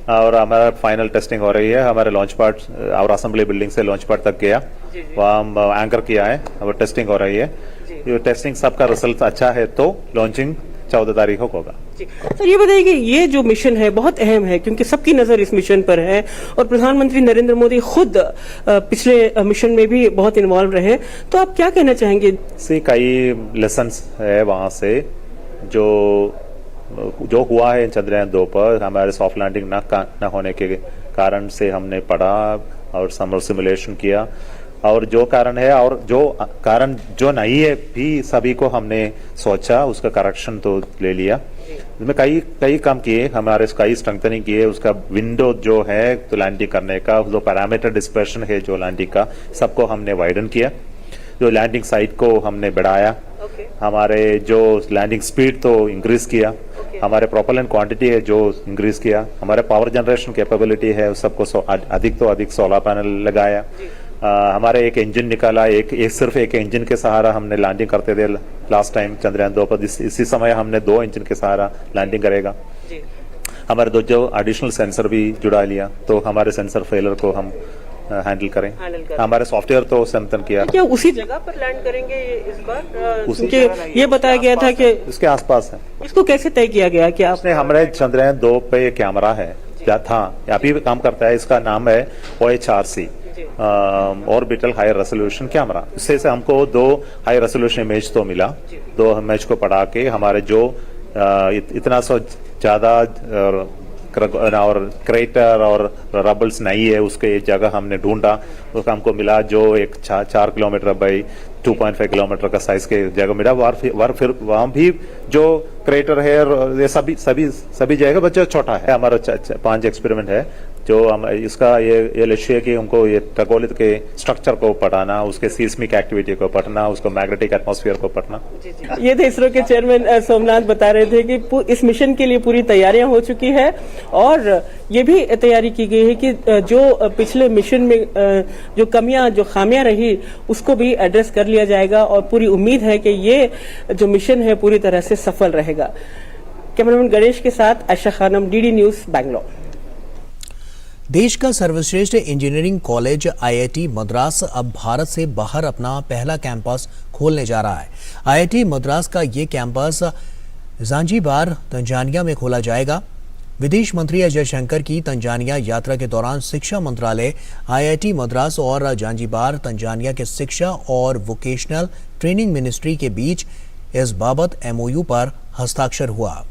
और हमारा फाइनल टेस्टिंग हो रही है। हमारे लॉन्च पैड और असेंबली बिल्डिंग से लॉन्च पैड तक गया, वहाँ हम एंकर किया है, अब टेस्टिंग हो रही है। ये टेस्टिंग सबका रिजल्ट अच्छा है तो लॉन्चिंग 14 तारीख को होगा। सर, ये बताइए कि ये जो मिशन है बहुत अहम है क्योंकि सबकी नजर इस मिशन पर है और प्रधानमंत्री नरेंद्र मोदी खुद पिछले मिशन में भी बहुत इन्वॉल्व रहे, तो आप क्या कहना चाहेंगे? कई लेसन्स है वहाँ से जो हुआ है चंद्रयान 2 पर। हमारे सॉफ्ट लैंडिंग न होने के कारण से हमने पढ़ा और समर सिमुलेशन किया, और जो कारण है और जो कारण जो नहीं है भी सभी को हमने सोचा, उसका करेक्शन तो ले लिया। इसमें कई काम किए, हमारे कई स्ट्रेंथनिंग किए। उसका विंडो जो है तो लैंडिंग करने का, जो पैरामीटर डिस्पर्शन है जो लैंडिंग का, सबको हमने वाइडन किया। जो लैंडिंग साइट को हमने बढ़ाया, हमारे जो लैंडिंग स्पीड तो इंक्रीज किया, हमारे प्रोपेलेंट क्वांटिटी है जो इंक्रीज किया, हमारे पावर जनरेशन कैपेबिलिटी है उस सबको अधिक तो अधिक सोलर पैनल लगाया। हमारे एक इंजन निकाला, सिर्फ एक इंजन के सहारा हमने लैंडिंग करते थे लास्ट टाइम चंद्रयान 2 पर। इसी समय हमने 2 इंजन के सहारा लैंडिंग करेगा। हमारे जो एडिशनल सेंसर भी जुड़ा लिया, तो हमारे सेंसर फेलर को हम हैंडल करें। हमारे सॉफ्टवेयर तो स्ट्रेंथन किया। क्या उसी जगह पर लैंड करेंगे इस बार? क्योंकि ये बताया गया था कि उसके आसपास है। इसको कैसे तय किया गया कि आपने? हमारे चंद्रयान 2 पे कैमरा है, था अभी भी काम करता है, इसका नाम है OHRC, orbital high resolution camera. इससे हमको 2 हाई रेजोल्यूशन इमेज तो मिला। 2 इमेज को पढ़ा के हमारे जो इतना सो ज्यादा और क्रेटर और रबल्स नहीं है उसके जगह हमने ढूंढा, उसका हमको मिला जो एक 4 किलोमीटर बाई 2.5 किलोमीटर का साइज के जगह मिला। फिर वहाँ भी जो क्रेटर है और ये सभी जगह बच्चा छोटा है। हमारा 5 एक्सपेरिमेंट है जो हम इसका ये लक्ष्य है कि उनको ये खगोलित के स्ट्रक्चर को पढ़ाना, उसके सीस्मिक एक्टिविटी को पढ़ना, उसको मैग्नेटिक एटमॉस्फेयर को पढ़ना। ये थे इसरो के चेयरमैन सोमनाथ बता रहे थे कि इस मिशन के लिए पूरी तैयारियां हो चुकी है और ये भी तैयारी की गई है कि जो पिछले मिशन में जो कमियां जो खामियां रही उसको भी एड्रेस कर लिया जाएगा और पूरी उम्मीद है कि ये जो मिशन है पूरी तरह से सफल रहेगा। कैमरामैन गणेश के साथ आयशा खानम, डीडी न्यूज, बैंगलोर। देश का सर्वश्रेष्ठ इंजीनियरिंग कॉलेज आईआईटी मद्रास अब भारत से बाहर अपना पहला कैंपस खोलने जा रहा है। आईआईटी मद्रास का ये कैंपस ज़ांज़ीबार, तंजानिया में खोला जाएगा। विदेश मंत्री एस जयशंकर की तंजानिया यात्रा के दौरान शिक्षा मंत्रालय, आईआईटी मद्रास और ज़ांज़ीबार, तंजानिया के शिक्षा और वोकेशनल ट्रेनिंग मिनिस्ट्री के बीच इस बाबत एमओयू पर हस्ताक्षर हुआ।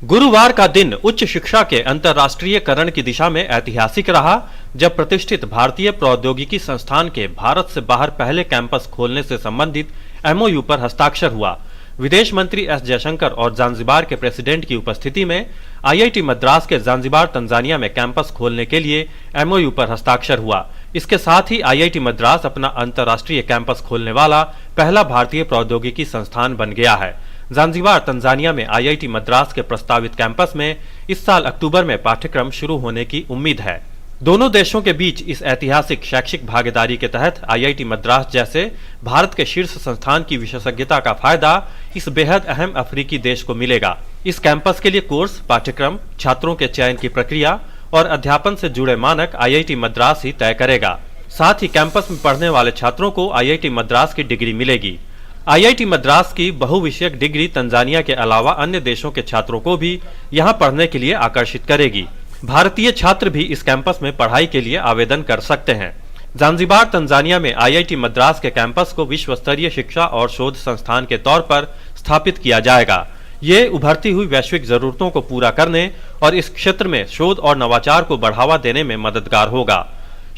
गुरुवार का दिन उच्च शिक्षा के अंतर्राष्ट्रीयकरण की दिशा में ऐतिहासिक रहा, जब प्रतिष्ठित भारतीय प्रौद्योगिकी संस्थान के भारत से बाहर पहले कैंपस खोलने से संबंधित एमओयू पर हस्ताक्षर हुआ। विदेश मंत्री एस जयशंकर और ज़ांज़ीबार के प्रेसिडेंट की उपस्थिति में आईआईटी मद्रास के ज़ांज़ीबार, तंजानिया में कैंपस खोलने के लिए एमओयू पर हस्ताक्षर हुआ। इसके साथ ही आईआईटी मद्रास अपना अंतर्राष्ट्रीय कैंपस खोलने वाला पहला भारतीय प्रौद्योगिकी संस्थान बन गया है। ज़ांज़ीबार, तंजानिया में आईआईटी मद्रास के प्रस्तावित कैंपस में इस साल अक्टूबर में पाठ्यक्रम शुरू होने की उम्मीद है। दोनों देशों के बीच इस ऐतिहासिक शैक्षिक भागीदारी के तहत आईआईटी मद्रास जैसे भारत के शीर्ष संस्थान की विशेषज्ञता का फायदा इस बेहद अहम अफ्रीकी देश को मिलेगा। इस कैंपस के लिए कोर्स, पाठ्यक्रम, छात्रों के चयन की प्रक्रिया और अध्यापन से जुड़े मानक आईआईटी मद्रास ही तय करेगा। साथ ही कैंपस में पढ़ने वाले छात्रों को आईआईटी मद्रास की डिग्री मिलेगी। आईआईटी मद्रास की बहुविषयक डिग्री तंजानिया के अलावा अन्य देशों के छात्रों को भी यहां पढ़ने के लिए आकर्षित करेगी। भारतीय छात्र भी इस कैंपस में पढ़ाई के लिए आवेदन कर सकते हैं। ज़ांज़ीबार, तंजानिया में आईआईटी मद्रास के कैंपस को विश्व स्तरीय शिक्षा और शोध संस्थान के तौर पर स्थापित किया जाएगा। ये उभरती हुई वैश्विक जरूरतों को पूरा करने और इस क्षेत्र में शोध और नवाचार को बढ़ावा देने में मददगार होगा।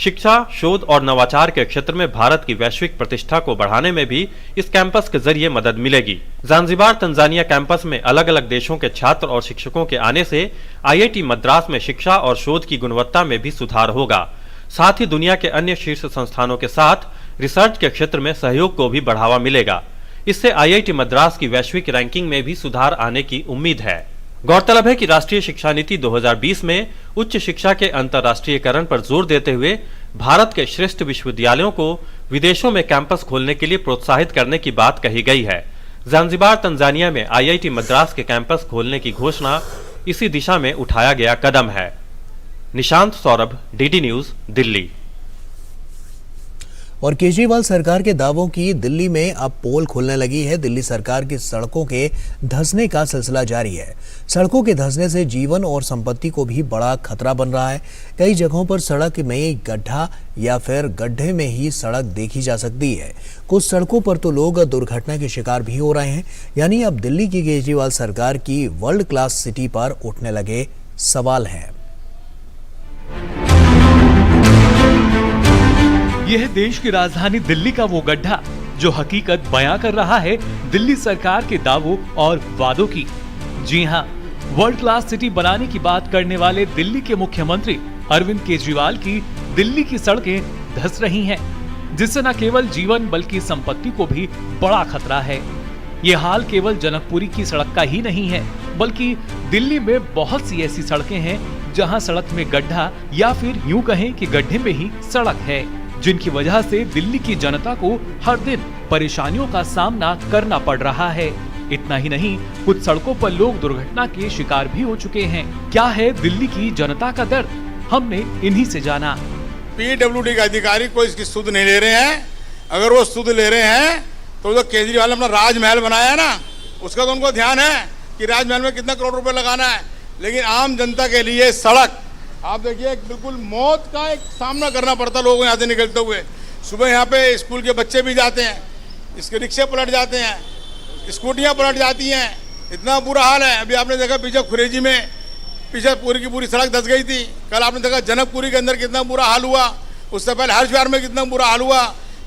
शिक्षा, शोध और नवाचार के क्षेत्र में भारत की वैश्विक प्रतिष्ठा को बढ़ाने में भी इस कैंपस के जरिए मदद मिलेगी। ज़ांज़ीबार, तंजानिया कैंपस में अलग अलग देशों के छात्र और शिक्षकों के आने से आईआईटी मद्रास में शिक्षा और शोध की गुणवत्ता में भी सुधार होगा। साथ ही दुनिया के अन्य शीर्ष संस्थानों के साथ रिसर्च के क्षेत्र में सहयोग को भी बढ़ावा मिलेगा। इससे आईआईटी मद्रास की वैश्विक रैंकिंग में भी सुधार आने की उम्मीद है। गौरतलब है कि राष्ट्रीय शिक्षा नीति 2020 में उच्च शिक्षा के अंतर्राष्ट्रीयकरण पर जोर देते हुए भारत के श्रेष्ठ विश्वविद्यालयों को विदेशों में कैंपस खोलने के लिए प्रोत्साहित करने की बात कही गई है। ज़ांज़ीबार, तंजानिया में आईआईटी मद्रास के कैंपस खोलने की घोषणा इसी दिशा में उठाया गया कदम है। Nishant Saurabh, DD news, Delhi. और केजरीवाल सरकार के दावों की दिल्ली में अब पोल खुलने लगी है। दिल्ली सरकार की सड़कों के धंसने का सिलसिला जारी है। सड़कों के धंसने से जीवन और संपत्ति को भी बड़ा खतरा बन रहा है। कई जगहों पर सड़क में गड्ढा या फिर गड्ढे में ही सड़क देखी जा सकती है। कुछ सड़कों पर तो लोग दुर्घटना के शिकार भी हो रहे हैं। यानी अब दिल्ली की केजरीवाल सरकार की वर्ल्ड क्लास सिटी पर उठने लगे सवाल हैं। यह देश की राजधानी दिल्ली का वो गड्ढा जो हकीकत बयां कर रहा है दिल्ली सरकार के दावों और वादों की। जी हां, वर्ल्ड क्लास सिटी बनाने की बात करने वाले दिल्ली के मुख्यमंत्री अरविंद केजरीवाल की दिल्ली की सड़कें धंस रही हैं, जिससे न केवल जीवन बल्कि संपत्ति को भी बड़ा खतरा है। ये हाल केवल जनकपुरी की सड़क का ही नहीं है, बल्कि दिल्ली में बहुत सी ऐसी सड़कें हैं जहां सड़क में गड्ढा या फिर यूं कहें कि गड्ढे में ही सड़क है, जिनकी वजह से दिल्ली की जनता को हर दिन परेशानियों का सामना करना पड़ रहा है। इतना ही नहीं, कुछ सड़कों पर लोग दुर्घटना के शिकार भी हो चुके हैं। क्या है दिल्ली की जनता का दर्द, हमने इन्हीं से जाना। पीडब्ल्यूडी के अधिकारी कोई इसकी सुध नहीं ले रहे हैं। अगर वो सुध ले रहे हैं तो जो केजरीवाल ने अपना राजमहल बनाया ना, उसका तो उनको ध्यान है कि राजमहल में कितना करोड़ रुपए लगाना है। लेकिन आम जनता के लिए सड़क, आप देखिए बिल्कुल मौत का एक सामना करना पड़ता लोगों को यहाँ से निकलते हुए। सुबह यहाँ पे स्कूल के बच्चे भी जाते हैं, इसके रिक्शे पलट जाते हैं, स्कूटियाँ पलट जाती हैं, इतना बुरा हाल है। अभी आपने देखा पीछे खुरेजी में पीछे पूरी की पूरी सड़क धंस गई थी। कल आपने देखा जनकपुरी के अंदर कितना बुरा हाल हुआ, उससे पहले हर्षविहार में कितना बुरा हाल हुआ।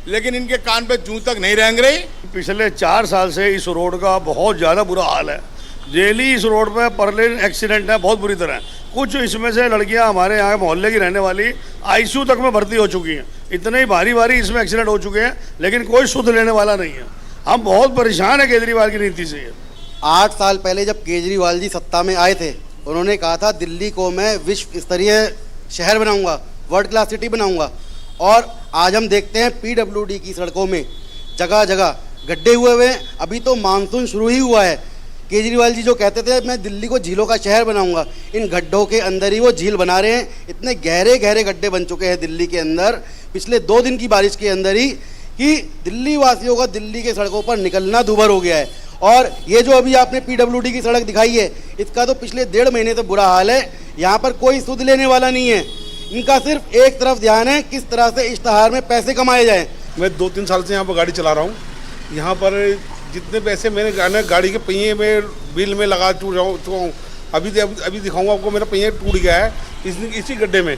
लेकिन इनके कान पे जूं तक नहीं रेंग रही। पिछले 4 साल से इस रोड का बहुत ज़्यादा बुरा हाल है। डेली इस रोड पे परलेन एक्सीडेंट है बहुत बुरी तरह। कुछ इसमें से लड़कियां हमारे यहाँ मोहल्ले की रहने वाली आईसीयू तक में भर्ती हो चुकी हैं। इतने ही भारी भारी इसमें एक्सीडेंट हो चुके हैं, लेकिन कोई सुध लेने वाला नहीं है। हम बहुत परेशान हैं केजरीवाल की नीति से। 8 साल पहले जब केजरीवाल जी सत्ता में आए थे, उन्होंने कहा था दिल्ली को मैं विश्व स्तरीय शहर बनाऊंगा, वर्ल्ड क्लास सिटी बनाऊंगा। और आज हम देखते हैं पीडब्ल्यूडी की सड़कों में जगह जगह गड्ढे हुए हैं। अभी तो मानसून शुरू ही हुआ है। केजरीवाल जी जो कहते थे मैं दिल्ली को झीलों का शहर बनाऊंगा, इन गड्ढों के अंदर ही वो झील बना रहे हैं। इतने गहरे गहरे गड्ढे बन चुके हैं दिल्ली के अंदर पिछले 2 दिन की बारिश के अंदर ही, कि दिल्ली वासियों का दिल्ली के सड़कों पर निकलना दूभर हो गया है। और ये जो अभी आपने पीडब्ल्यूडी की सड़क दिखाई है, इसका तो पिछले 1.5 महीने से बुरा हाल है। यहाँ पर कोई सुध लेने वाला नहीं है। इनका सिर्फ एक तरफ ध्यान है किस तरह से इश्तहार में पैसे कमाए जाएं। मैं 2-3 साल से यहाँ पर गाड़ी चला रहा हूँ। यहाँ पर जितने पैसे मैंने गाड़ी के पहिए में बिल में लगा चुका हूँ, अभी दिखाऊंगा आपको। मेरा पहिया टूट गया है इसी गड्ढे में।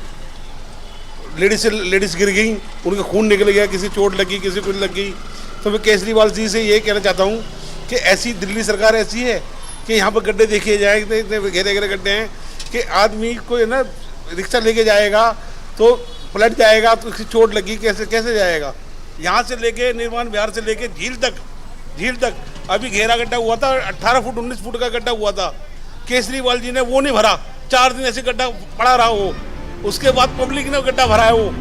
लेडीज गिर गई, उनका खून निकल गया, किसी चोट लगी, किसी कुछ लग गई। तो मैं केजरीवाल जी से ये कहना चाहता हूँ कि ऐसी दिल्ली सरकार ऐसी है कि यहाँ पर गड्ढे देखे जाए, इतने गहरे गहरे गड्ढे हैं कि आदमी कोई ना रिक्शा लेके जाएगा तो पलट जाएगा, तो उसकी चोट लगी, कैसे जाएगा। यहाँ से लेके निर्माण बिहार से लेके झील तक अभी घेरा गड्ढा हुआ था, 18 फुट 19 फुट का गड्ढा हुआ था। केजरीवाल जी ने वो नहीं भरा, 4 दिन ऐसे गड्ढा पड़ा रहा वो। उसके बाद पब्लिक ने गड्ढा भरा है वो।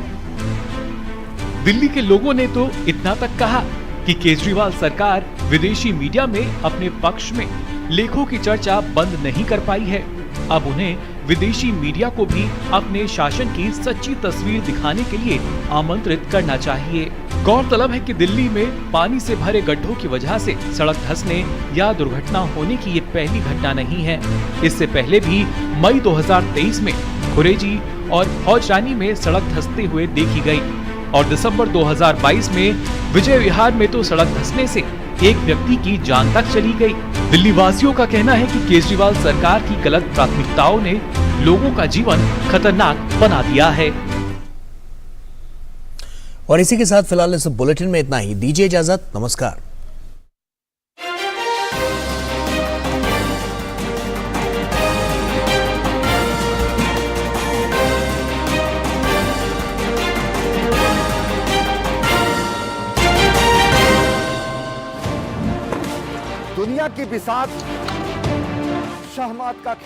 दिल्ली के लोगों ने तो इतना तक कहा कि केजरीवाल सरकार विदेशी मीडिया में अपने पक्ष में लेखों की चर्चा बंद नहीं कर पाई है। अब उन्हें विदेशी मीडिया को भी अपने शासन की सच्ची तस्वीर दिखाने के लिए आमंत्रित करना चाहिए। गौरतलब है कि दिल्ली में पानी से भरे गड्ढों की वजह से सड़क धंसने या दुर्घटना होने की ये पहली घटना नहीं है। इससे पहले भी मई 2023 में खुरेजी और हौजरानी में सड़क धंसते हुए देखी गई और दिसंबर 2022 में विजय विहार में तो सड़क धंसने से एक व्यक्ति की जान तक चली गई। दिल्ली वासियों का कहना है कि केजरीवाल सरकार की गलत प्राथमिकताओं ने लोगों का जीवन खतरनाक बना दिया है। और इसी के साथ फिलहाल इस बुलेटिन में इतना ही। दीजिए इजाजत, नमस्कार। दुनिया की बिसात शहमात का खेल